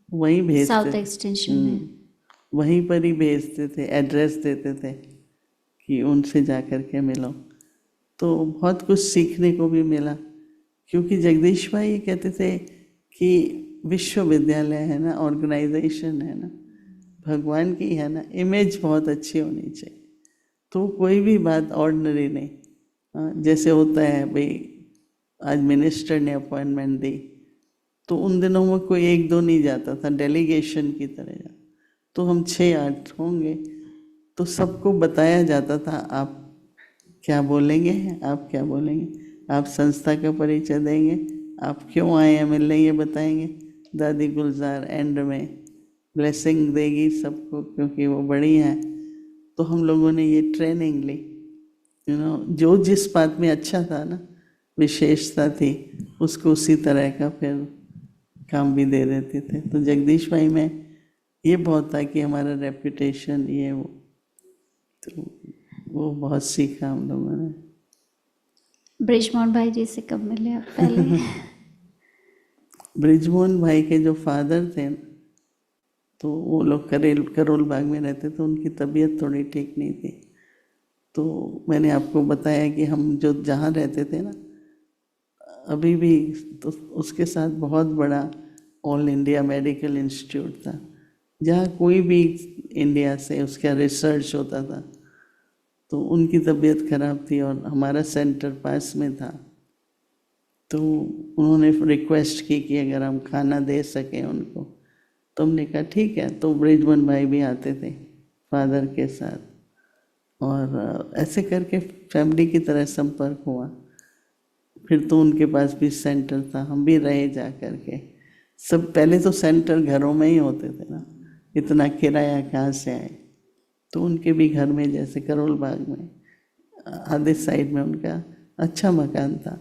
[SPEAKER 2] वहीं भेजते
[SPEAKER 1] साउथ एक्सटेंशन में,
[SPEAKER 2] वहीं पर ही भेजते थे, एड्रेस देते थे कि उनसे जा कर के मिलो। तो बहुत कुछ सीखने को भी मिला, क्योंकि जगदीश भाई ये कहते थे कि विश्वविद्यालय है ना, ऑर्गेनाइजेशन है ना, भगवान की है ना, इमेज बहुत अच्छी होनी चाहिए। तो कोई भी बात ऑर्डिनरी नहीं, जैसे होता है भाई आज मिनिस्टर ने अपॉइंटमेंट दी, तो उन दिनों में कोई 1-2 नहीं जाता था, डेलीगेशन की तरह जाता, तो हम 6-8 होंगे, तो सबको बताया जाता था आप क्या बोलेंगे, आप क्या बोलेंगे, आप संस्था का परिचय देंगे, आप क्यों आए हैं मिलने ये बताएंगे। दादी गुलजार एंड में ब्लेसिंग देगी सबको, क्योंकि वो बड़ी हैं। तो हम लोगों ने ये ट्रेनिंग ली, जो जिस बात में अच्छा था ना, विशेषता थी, उसको उसी तरह का फिर काम भी दे देते थे। तो जगदीश भाई में ये बहुत था कि हमारा रेपुटेशन ये वो, तो वो बहुत सीखा हम लोगों ने।
[SPEAKER 1] ब्रिजमोहन भाई जी से कब मिले आप पहले?
[SPEAKER 2] ब्रिजमोहन भाई के जो फादर थे, तो वो लोग करोल बाग में रहते थे, उनकी तबीयत थोड़ी ठीक नहीं थी। तो मैंने आपको बताया कि हम जो जहाँ रहते थे ना, अभी भी तो उसके साथ बहुत बड़ा ऑल इंडिया मेडिकल इंस्टीट्यूट था, जहाँ कोई भी इंडिया से उसका रिसर्च होता था। तो उनकी तबीयत खराब थी और हमारा सेंटर पास में था, तो उन्होंने रिक्वेस्ट की कि अगर हम खाना दे सकें उनको, तो हमने कहा ठीक है। तो ब्रिजमोहन भाई भी आते थे फादर के साथ, और ऐसे करके फैमिली की तरह संपर्क हुआ। फिर तो उनके पास भी सेंटर था, हम भी रहे जा कर के। सब पहले तो सेंटर घरों में ही होते थे ना, इतना किराया कहाँ से आए, तो उनके भी घर में, जैसे करोल बाग में आधे साइड में उनका अच्छा मकान था,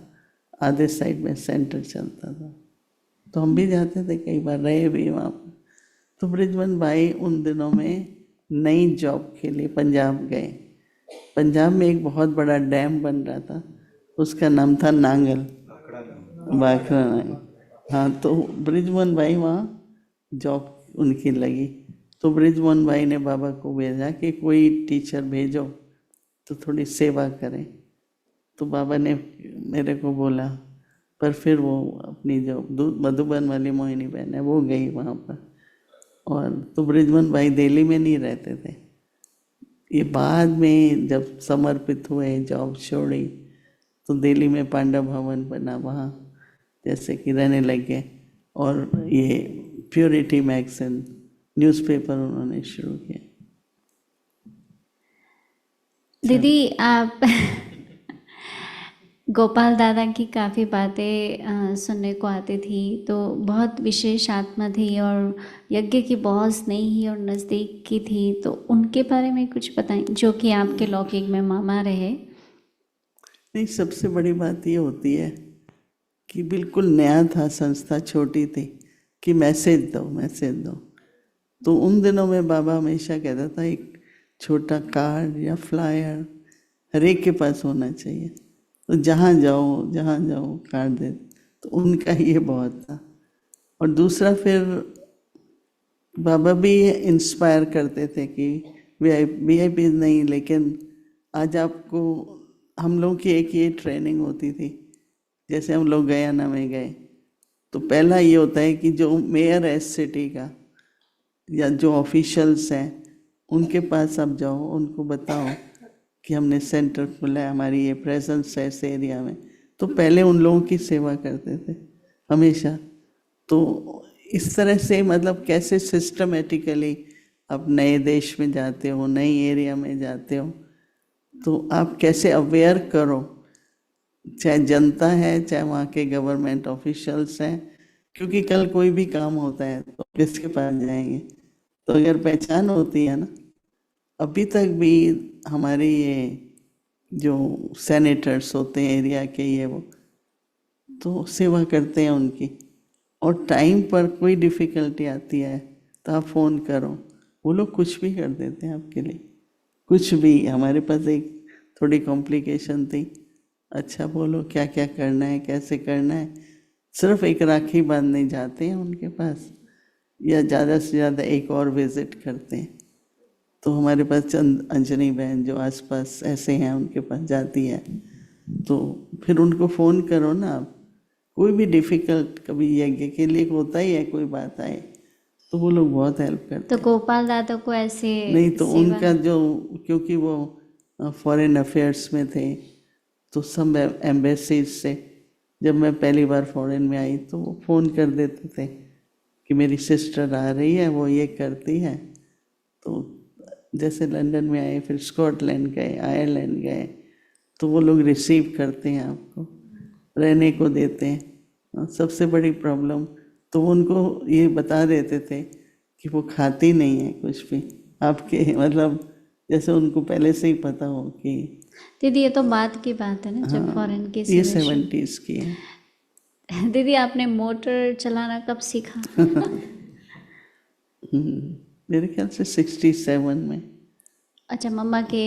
[SPEAKER 2] आधे साइड में सेंटर चलता था। तो हम भी जाते थे, कई बार रहे भी वहाँ पर। तो बृजमन भाई उन दिनों में नई जॉब के लिए पंजाब गए। पंजाब में एक बहुत बड़ा डैम बन रहा था, उसका नाम था नांगल, बाखरा नांगल। हाँ, तो बृजमोहन भाई वहाँ जॉब उनकी लगी। तो बृजमोहन भाई ने बाबा को भेजा कि कोई टीचर भेजो तो थोड़ी सेवा करें। तो बाबा ने मेरे को बोला, पर फिर वो अपनी जो मधुबन वाली मोहिनी बहन है वो गई वहाँ पर। और तो बृजमोहन भाई दिल्ली में नहीं रहते थे। ये बाद में जब समर्पित हुए, जॉब छोड़ी, तो दिल्ली में पांडव भवन बना, वहाँ जैसे कि रहने लगे। और ये प्योरिटी मैगजीन न्यूज़पेपर उन्होंने शुरू किया।
[SPEAKER 1] दीदी आप गोपाल दादा की काफ़ी बातें सुनने को आती थी, तो बहुत विशेष आत्मा थी और यज्ञ की बहुत स्नेही और नज़दीक की थी। तो उनके बारे में कुछ बताएं, जो कि आपके लौकिक में मामा रहे।
[SPEAKER 2] नहीं, सबसे बड़ी बात ये होती है कि बिल्कुल नया था, संस्था छोटी थी, कि मैसेज दो मैसेज दो। तो उन दिनों में बाबा हमेशा कहता था एक छोटा कार्ड या फ्लायर हर एक के पास होना चाहिए, तो जहाँ जाओ कार्ड दे। तो उनका ये बहुत था। और दूसरा, फिर बाबा भी इंस्पायर करते थे कि वीआईपी नहीं, लेकिन आज आपको, हम लोग की एक ये ट्रेनिंग होती थी, जैसे हम लोग गयाना में गए तो पहला ये होता है कि जो मेयर है सिटी का या जो ऑफिशियल्स हैं उनके पास आप जाओ, उनको बताओ कि हमने सेंटर खोला है, हमारी ये प्रेजेंस है इस एरिया में। तो पहले उन लोगों की सेवा करते थे हमेशा। तो इस तरह से मतलब कैसे सिस्टमेटिकली आप नए देश में जाते हो, नई एरिया में जाते हो, तो आप कैसे अवेयर करो, चाहे जनता है चाहे वहाँ के गवर्नमेंट ऑफिशियल्स हैं, क्योंकि कल कोई भी काम होता है तो किसके पास जाएंगे। तो अगर पहचान होती है ना, अभी तक भी हमारे ये जो सेनेटर्स होते हैं एरिया के, ये वो तो सेवा करते हैं उनकी। और टाइम पर कोई डिफ़िकल्टी आती है तो आप फ़ोन करो, वो लोग कुछ भी कर देते हैं आपके लिए, कुछ भी। हमारे पास एक थोड़ी कॉम्प्लिकेशन थी, अच्छा बोलो क्या क्या करना है, कैसे करना है, सिर्फ एक राखी बांधने जाते हैं उनके पास, या ज़्यादा से ज़्यादा एक और विज़िट करते हैं। तो हमारे पास चंद अंजनी बहन जो आसपास ऐसे हैं उनके पास जाती है, तो फिर उनको फ़ोन करो ना आप। कोई भी डिफ़िकल्ट कभी यज्ञ के लिए होता ही है, कोई बात आए तो वो लोग बहुत हेल्प करते
[SPEAKER 1] तो गोपाल दादा को ऐसे
[SPEAKER 2] नहीं तो
[SPEAKER 1] सेवा-
[SPEAKER 2] उनका जो, क्योंकि वो फॉरेन अफेयर्स में थे, तो सब एम्बेसीज से जब मैं पहली बार फॉरेन में आई तो वो फ़ोन कर देते थे कि मेरी सिस्टर आ रही है, वो ये करती है। तो जैसे लंदन में आए, फिर स्कॉटलैंड गए, आयरलैंड गए, तो वो लोग रिसीव करते हैं, आपको रहने को देते हैं। सबसे बड़ी प्रॉब्लम तो उनको ये बता देते थे कि वो खाती नहीं है कुछ भी आपके, मतलब जैसे उनको पहले से ही पता हो कि
[SPEAKER 1] दीदी ये तो बात की बात है ना, जब फॉरेन की
[SPEAKER 2] ये
[SPEAKER 1] सेवा
[SPEAKER 2] 70s की है।
[SPEAKER 1] दीदी आपने मोटर चलाना कब सीखा?
[SPEAKER 2] मेरे ख्याल से 67 में।
[SPEAKER 1] अच्छा, मम्मा के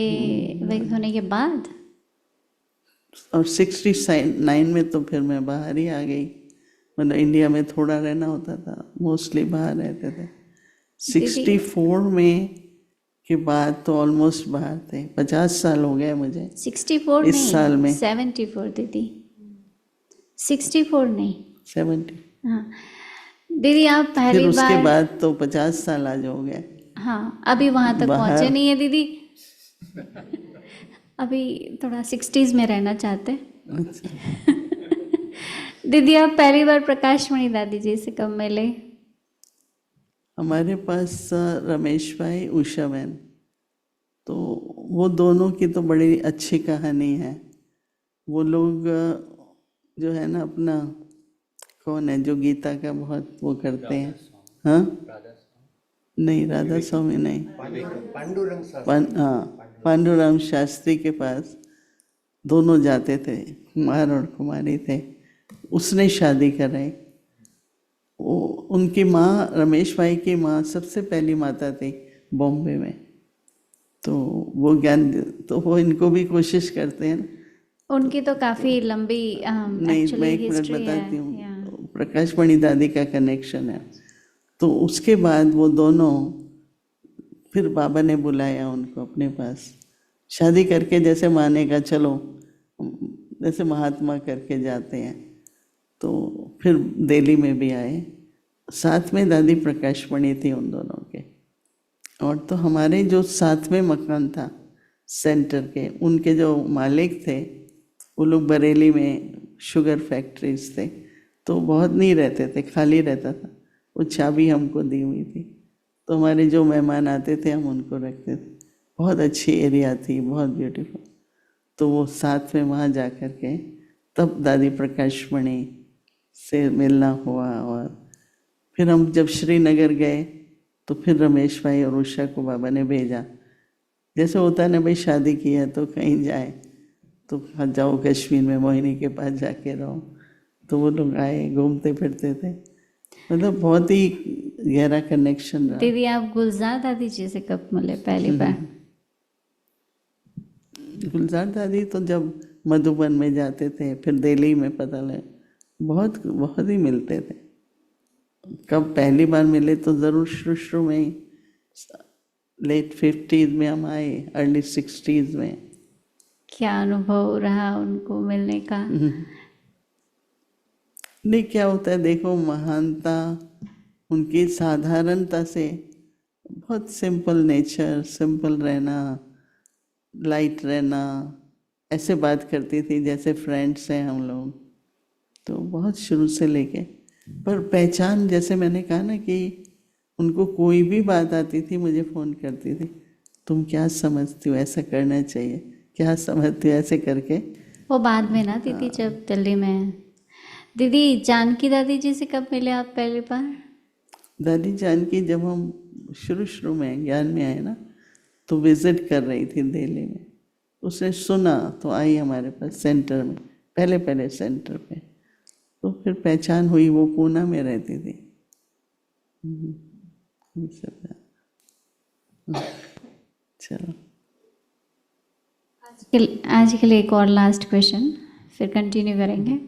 [SPEAKER 1] वक्त होने के बाद?
[SPEAKER 2] और 69 में तो फिर मैं बाहर ही आ गई, मतलब इंडिया में थोड़ा रहना होता था, मोस्टली बाहर रहते थे। 64 में के बाद तो ऑलमोस्ट बाहर थे। 50 साल हो गए मुझे
[SPEAKER 1] 64
[SPEAKER 2] इस
[SPEAKER 1] नहीं,
[SPEAKER 2] साल में।
[SPEAKER 1] 74 दीदी, 64 नहीं।
[SPEAKER 2] 70।
[SPEAKER 1] हाँ दीदी, आप
[SPEAKER 2] फिर
[SPEAKER 1] पहली
[SPEAKER 2] उसके
[SPEAKER 1] बार,
[SPEAKER 2] बाद तो 50 साल आज हो गए
[SPEAKER 1] हाँ अभी वहाँ तक
[SPEAKER 2] बाहर।
[SPEAKER 1] पहुँचे नहीं है दीदी, अभी थोड़ा 60s में रहना चाहते हैं।
[SPEAKER 2] अच्छा।
[SPEAKER 1] दीदी आप पहली बार प्रकाश मणि दादी जी से कब मिले?
[SPEAKER 2] हमारे पास रमेश भाई, उषा बहन, तो वो दोनों की तो बड़ी अच्छी कहानी है। वो लोग जो है ना, अपना कौन है जो गीता का बहुत वो करते हैं, हाँ नहीं राधा स्वामी नहीं, पांडुरंग शास्त्री के पास दोनों जाते थे, कुमार और कुमारी थे। उसने शादी कराई वो उनकी माँ, रमेश भाई की माँ सबसे पहली माता थी बॉम्बे में। तो वो ज्ञान, तो वो इनको भी कोशिश करते हैं ना।
[SPEAKER 1] उनकी तो काफ़ी लंबी
[SPEAKER 2] नहीं, मैं
[SPEAKER 1] एक्चुअली
[SPEAKER 2] एक मिनट
[SPEAKER 1] हिस्ट्री है।
[SPEAKER 2] बताती
[SPEAKER 1] या
[SPEAKER 2] हूँ। प्रकाश मणि दादी का कनेक्शन है। तो उसके बाद वो दोनों, फिर बाबा ने बुलाया उनको अपने पास, शादी करके जैसे माने का चलो, जैसे महात्मा करके जाते हैं। तो फिर दिल्ली में भी आए, साथ में दादी प्रकाश मणि थी उन दोनों के। और तो हमारे जो साथ में मकान था सेंटर के, उनके जो मालिक थे वो लोग बरेली में शुगर फैक्ट्रीज थे, तो बहुत नहीं रहते थे, खाली रहता था। वो चाबी हमको दी हुई थी, तो हमारे जो मेहमान आते थे हम उनको रखते थे। बहुत अच्छी एरिया थी, बहुत ब्यूटीफुल। तो वो साथ में वहाँ जा कर के तब दादी प्रकाश मणि से मिलना हुआ। और फिर हम जब श्रीनगर गए तो फिर रमेश भाई और उषा को बाबा ने भेजा। जैसे होता है ना भाई, शादी की है तो कहीं जाए तो जाओ कश्मीर में मोहिनी के पास जाके रहो। तो वो लोग आए, घूमते फिरते थे, मतलब बहुत ही गहरा कनेक्शन रहा।
[SPEAKER 1] दीदी, आप गुलजार दादी जी से कब मिले पहली बार?
[SPEAKER 2] गुलजार दादी तो जब मधुबन में जाते थे, फिर दिल्ली में, पता लगे बहुत बहुत ही मिलते थे। कब पहली बार मिले तो ज़रूर शुरू शुरू में ही, लेट 50s में हम आए, अर्ली 60s में।
[SPEAKER 1] क्या अनुभव रहा उनको मिलने का?
[SPEAKER 2] नहीं, क्या होता है देखो, महानता उनकी साधारणता से, बहुत सिंपल नेचर, सिंपल रहना, लाइट रहना, ऐसे बात करती थी जैसे फ्रेंड्स हैं हम लोग। तो बहुत शुरू से लेके, पर पहचान, जैसे मैंने कहा ना कि उनको कोई भी बात आती थी मुझे फ़ोन करती थी, तुम क्या समझती हो, ऐसा करना चाहिए, क्या समझती हो, ऐसे करके।
[SPEAKER 1] वो बाद में ना दीदी, जब दिल्ली में। दीदी, जानकी दादी जी से कब मिले आप पहली बार?
[SPEAKER 2] दादी जानकी जब हम शुरू शुरू में ज्ञान में आए ना, तो विज़िट कर रही थी दिल्ली में। उसने सुना तो आई हमारे पास सेंटर में, पहले पहले सेंटर पे। तो फिर पहचान हुई, वो पूना में रहती थी। ये सब है। चलो,
[SPEAKER 1] आज के लिए एक और लास्ट क्वेश्चन, फिर कंटिन्यू करेंगे।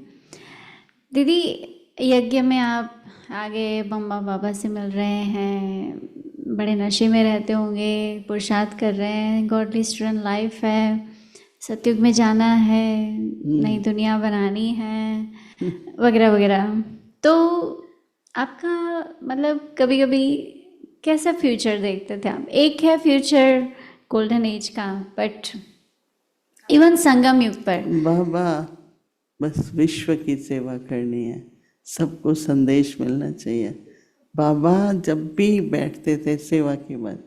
[SPEAKER 1] दीदी, यज्ञ में आप आगे मम्मा पापा से मिल रहे हैं, बड़े नशे में रहते होंगे, पुरुषार्थ कर रहे हैं, गॉडली स्टूडेंट लाइफ है, सतयुग में जाना है, नई दुनिया बनानी है, वगैरह वगैरह। तो आपका मतलब कभी कभी कैसा फ्यूचर देखते थे आप? एक है फ्यूचर गोल्डन एज का, बट इवन संगम युग पर
[SPEAKER 2] बाबा, बस विश्व की सेवा करनी है, सबको संदेश मिलना चाहिए। बाबा जब भी बैठते थे सेवा के बाद,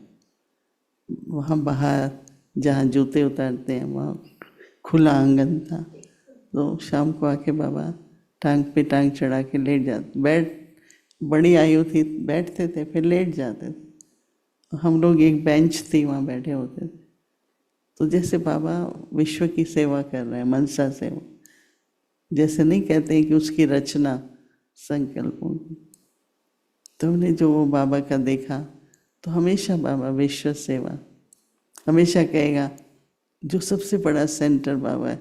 [SPEAKER 2] वहाँ बाहर जहाँ जूते उतारते हैं वहाँ खुला आंगन था, तो शाम को आके बाबा टांग पे टांग चढ़ा के लेट जाते, बड़ी आयु थी, बैठते थे फिर लेट जाते थे। हम लोग एक बेंच थी वहाँ बैठे होते थे। तो जैसे बाबा विश्व की सेवा कर रहे हैं, मनसा सेवा, जैसे नहीं कहते हैं कि उसकी रचना संकल्पों की। तो हमने जो वो बाबा का देखा, तो हमेशा बाबा विश्व सेवा, हमेशा कहेगा जो सबसे बड़ा सेंटर बाबा है,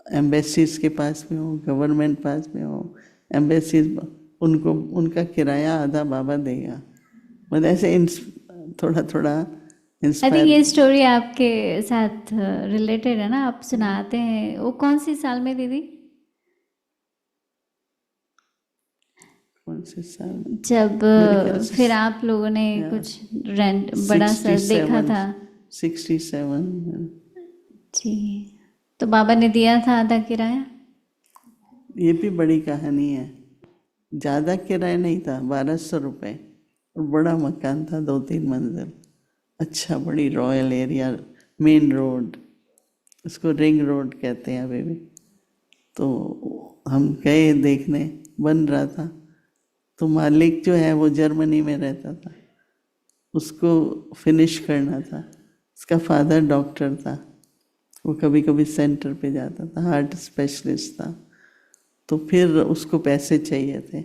[SPEAKER 2] एम्बेसीज के पास में हो, गवर्नमेंट पास में हो, एम्बेसीज उनको उनका किराया आधा बाबा देगा। मतलब ऐसे थोड़ा थोड़ा
[SPEAKER 1] आई थिंक
[SPEAKER 2] इंस्पायर।
[SPEAKER 1] ये स्टोरी आपके साथ रिलेटेड है ना, आप सुनाते हैं। वो कौन सी साल में दीदी?
[SPEAKER 2] कौन से साल?
[SPEAKER 1] जब
[SPEAKER 2] मेरे ख्याल से
[SPEAKER 1] फिर आप लोगों ने कुछ रेंट बड़ा सा
[SPEAKER 2] 67,
[SPEAKER 1] देखा था?
[SPEAKER 2] 67।
[SPEAKER 1] जी। तो बाबा ने दिया था आधा किराया?
[SPEAKER 2] ये भी बड़ी कहानी है। ज़्यादा किराया नहीं था, 1200 रुपये, और बड़ा मकान था, 2-3 मंजिल, अच्छा, बड़ी रॉयल एरिया, मेन रोड, उसको रिंग रोड कहते हैं अभी भी। तो हम गए देखने, बन रहा था। तो मालिक जो है वो जर्मनी में रहता था, उसको फिनिश करना था। उसका फादर डॉक्टर था, वो कभी कभी सेंटर पे जाता था, हार्ट स्पेशलिस्ट था। तो फिर उसको पैसे चाहिए थे,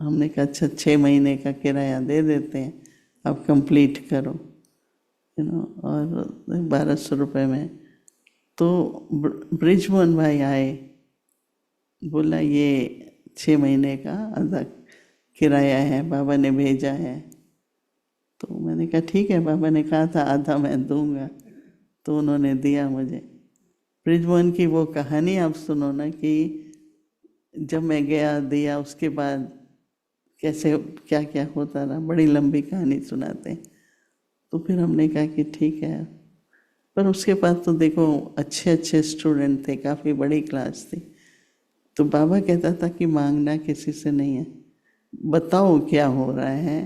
[SPEAKER 2] हमने कहा अच्छा 6 महीने का किराया दे देते हैं, आप कंप्लीट करो, और 1200 रुपये में। तो ब्रिजमोहन भाई आए, बोला ये 6 महीने का आधा किराया है, बाबा ने भेजा है। तो मैंने कहा ठीक है, बाबा ने कहा था आधा मैं दूंगा, तो उन्होंने दिया मुझे। ब्रिजमोहन की वो कहानी आप सुनो ना, कि जब मैं गया दिया, उसके बाद कैसे क्या क्या होता रहा, बड़ी लंबी कहानी सुनाते हैं। तो फिर हमने कहा कि ठीक है, पर उसके बाद तो देखो अच्छे अच्छे स्टूडेंट थे, काफ़ी बड़ी क्लास थी। तो बाबा कहता था कि मांगना किसी से नहीं है, बताओ क्या हो रहा है,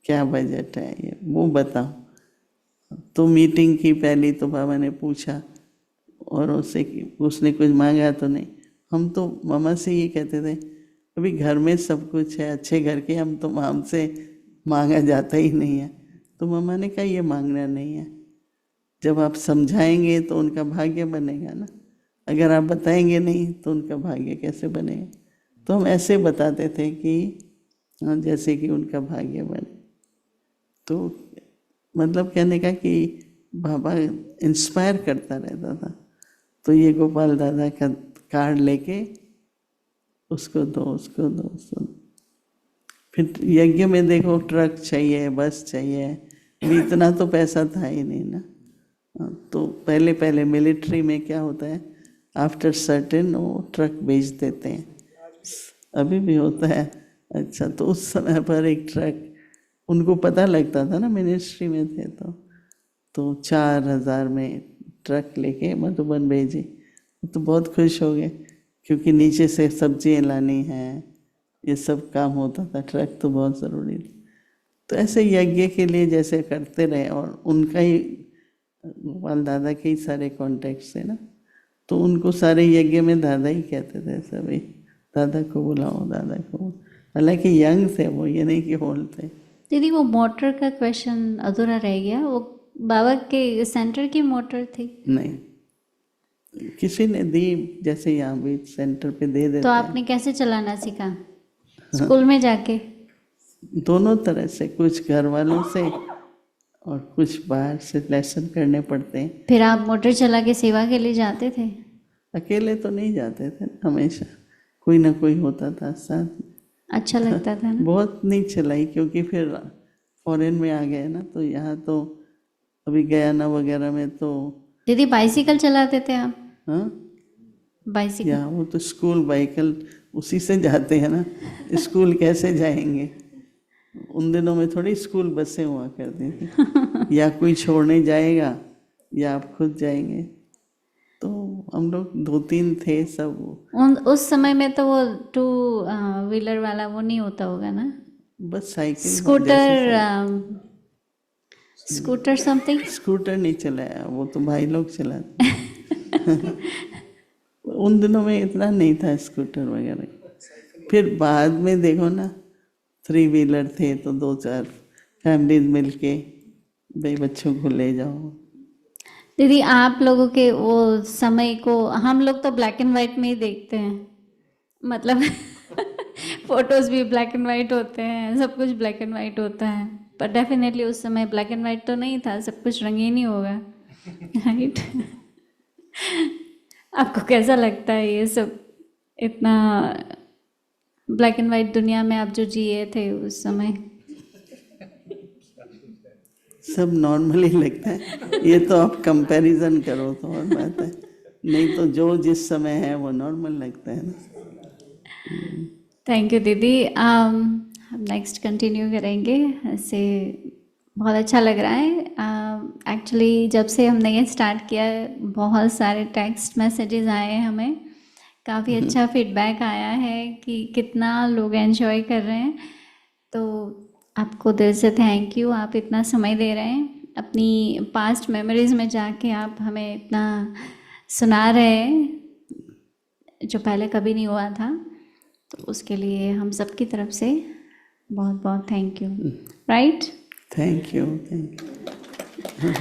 [SPEAKER 2] क्या बजट है, ये वो बताओ। तो मीटिंग की पहली तो बाबा ने पूछा, और उसने कुछ मांगा तो नहीं। हम तो मामा से ये कहते थे, अभी घर में सब कुछ है, अच्छे घर के, हम तो हमसे मांगा जाता ही नहीं है। तो मामा ने कहा ये मांगना नहीं है, जब आप समझाएंगे तो उनका भाग्य बनेगा ना, अगर आप बताएंगे नहीं तो उनका भाग्य कैसे बनेगा। तो हम ऐसे बताते थे कि हाँ, जैसे कि उनका भाग्य बने। तो मतलब कहने का कि बाबा इंस्पायर करता रहता था। तो ये गोपाल दादा का कार्ड लेके उसको दो, उसको दो, उसको दो। फिर यज्ञ में देखो ट्रक चाहिए, बस चाहिए, अभी इतना तो पैसा था ही नहीं ना। तो पहले पहले मिलिट्री में क्या होता है, आफ्टर सर्टेन वो ट्रक भेज देते हैं, अभी भी होता है। अच्छा, तो उस समय पर एक ट्रक, उनको पता लगता था ना, मिनिस्ट्री में थे, तो 4000 में ट्रक लेके मधुबन भेजे। तो बहुत खुश हो गए, क्योंकि नीचे से सब्जियाँ लानी हैं, ये सब काम होता था, ट्रक तो बहुत ज़रूरी था। तो ऐसे यज्ञ के लिए जैसे करते रहे, और उनका ही गोपाल दादा के ही सारे कॉन्टेक्ट्स है ना, तो उनको सारे यज्ञ में दादा ही कहते थे सभी, दादा को बुलाओ, दादा को। हालांकि यंग थे वो, ये नहीं कि ओल्ड थे।
[SPEAKER 1] दीदी वो मोटर का क्वेश्चन अधूरा रह गया, वो बाबा के सेंटर की मोटर थी?
[SPEAKER 2] नहीं, किसी ने दी, जैसे यहाँ भी सेंटर पे दे देते
[SPEAKER 1] तो
[SPEAKER 2] हैं।
[SPEAKER 1] आपने कैसे चलाना सीखा? स्कूल में जाके?
[SPEAKER 2] दोनों तरह से, कुछ घर वालों से और कुछ बाहर से लेसन करने पड़ते हैं।
[SPEAKER 1] फिर आप मोटर चला के सेवा के लिए जाते थे?
[SPEAKER 2] अकेले तो नहीं जाते थे, हमेशा कोई ना कोई होता था साथ में।
[SPEAKER 1] अच्छा लगता था ना?
[SPEAKER 2] बहुत नहीं चलाई, क्योंकि फिर फॉरेन में आ गए ना, तो यहाँ तो अभी गयाना वगैरह में तो।
[SPEAKER 1] दीदी बाइसिकल चलाते थे आप?
[SPEAKER 2] हाँ,
[SPEAKER 1] बाइसिकल?
[SPEAKER 2] यहाँ वो तो स्कूल बाइकल उसी से जाते हैं ना, स्कूल कैसे जाएंगे। उन दिनों में थोड़ी स्कूल बसें हुआ करती थी, या कोई छोड़ने जाएगा या आप खुद जाएंगे। तो हम लोग 2-3 थे सब।
[SPEAKER 1] उस समय में तो वो 2 व्हीलर वाला वो नहीं होता होगा ना,
[SPEAKER 2] बस cycle,
[SPEAKER 1] scooter, scooter something?
[SPEAKER 2] Scooter नहीं चलाया, वो तो भाई लोग चलाते। उन दिनों में इतना नहीं था स्कूटर वगैरह। फिर बाद में देखो ना, 3 व्हीलर थे, तो 2-4 फैमिलीज मिलके भाई बच्चों को ले जाओ।
[SPEAKER 1] दीदी आप लोगों के वो समय को हम लोग तो ब्लैक एंड वाइट में ही देखते हैं, मतलब फोटोज भी ब्लैक एंड वाइट होते हैं, सब कुछ ब्लैक एंड वाइट होता है, पर डेफिनेटली उस समय ब्लैक एंड वाइट तो नहीं था, सब कुछ रंगीन ही होगा, राइट? आपको कैसा लगता है ये सब, इतना ब्लैक एंड वाइट दुनिया में आप जो जिए थे उस समय?
[SPEAKER 2] सब नॉर्मल ही लगता है, ये तो आप कंपैरिजन करो तो और बात है, नहीं तो जो जिस समय है वो नॉर्मल लगता है ना।
[SPEAKER 1] थैंक यू दीदी। हम नेक्स्ट कंटिन्यू करेंगे, ऐसे बहुत अच्छा लग रहा है। एक्चुअली जब से हमने ये स्टार्ट किया है, बहुत सारे टेक्स्ट मैसेजेस आए हैं हमें, काफ़ी अच्छा फीडबैक आया है कि कितना लोग एंजॉय कर रहे हैं। तो आपको दिल से थैंक यू, आप इतना समय दे रहे हैं, अपनी पास्ट मेमोरीज में जाके आप हमें इतना सुना रहे हैं जो पहले कभी नहीं हुआ था। तो उसके लिए हम सब की तरफ से बहुत बहुत thank you, right?
[SPEAKER 2] Thank you, thank you.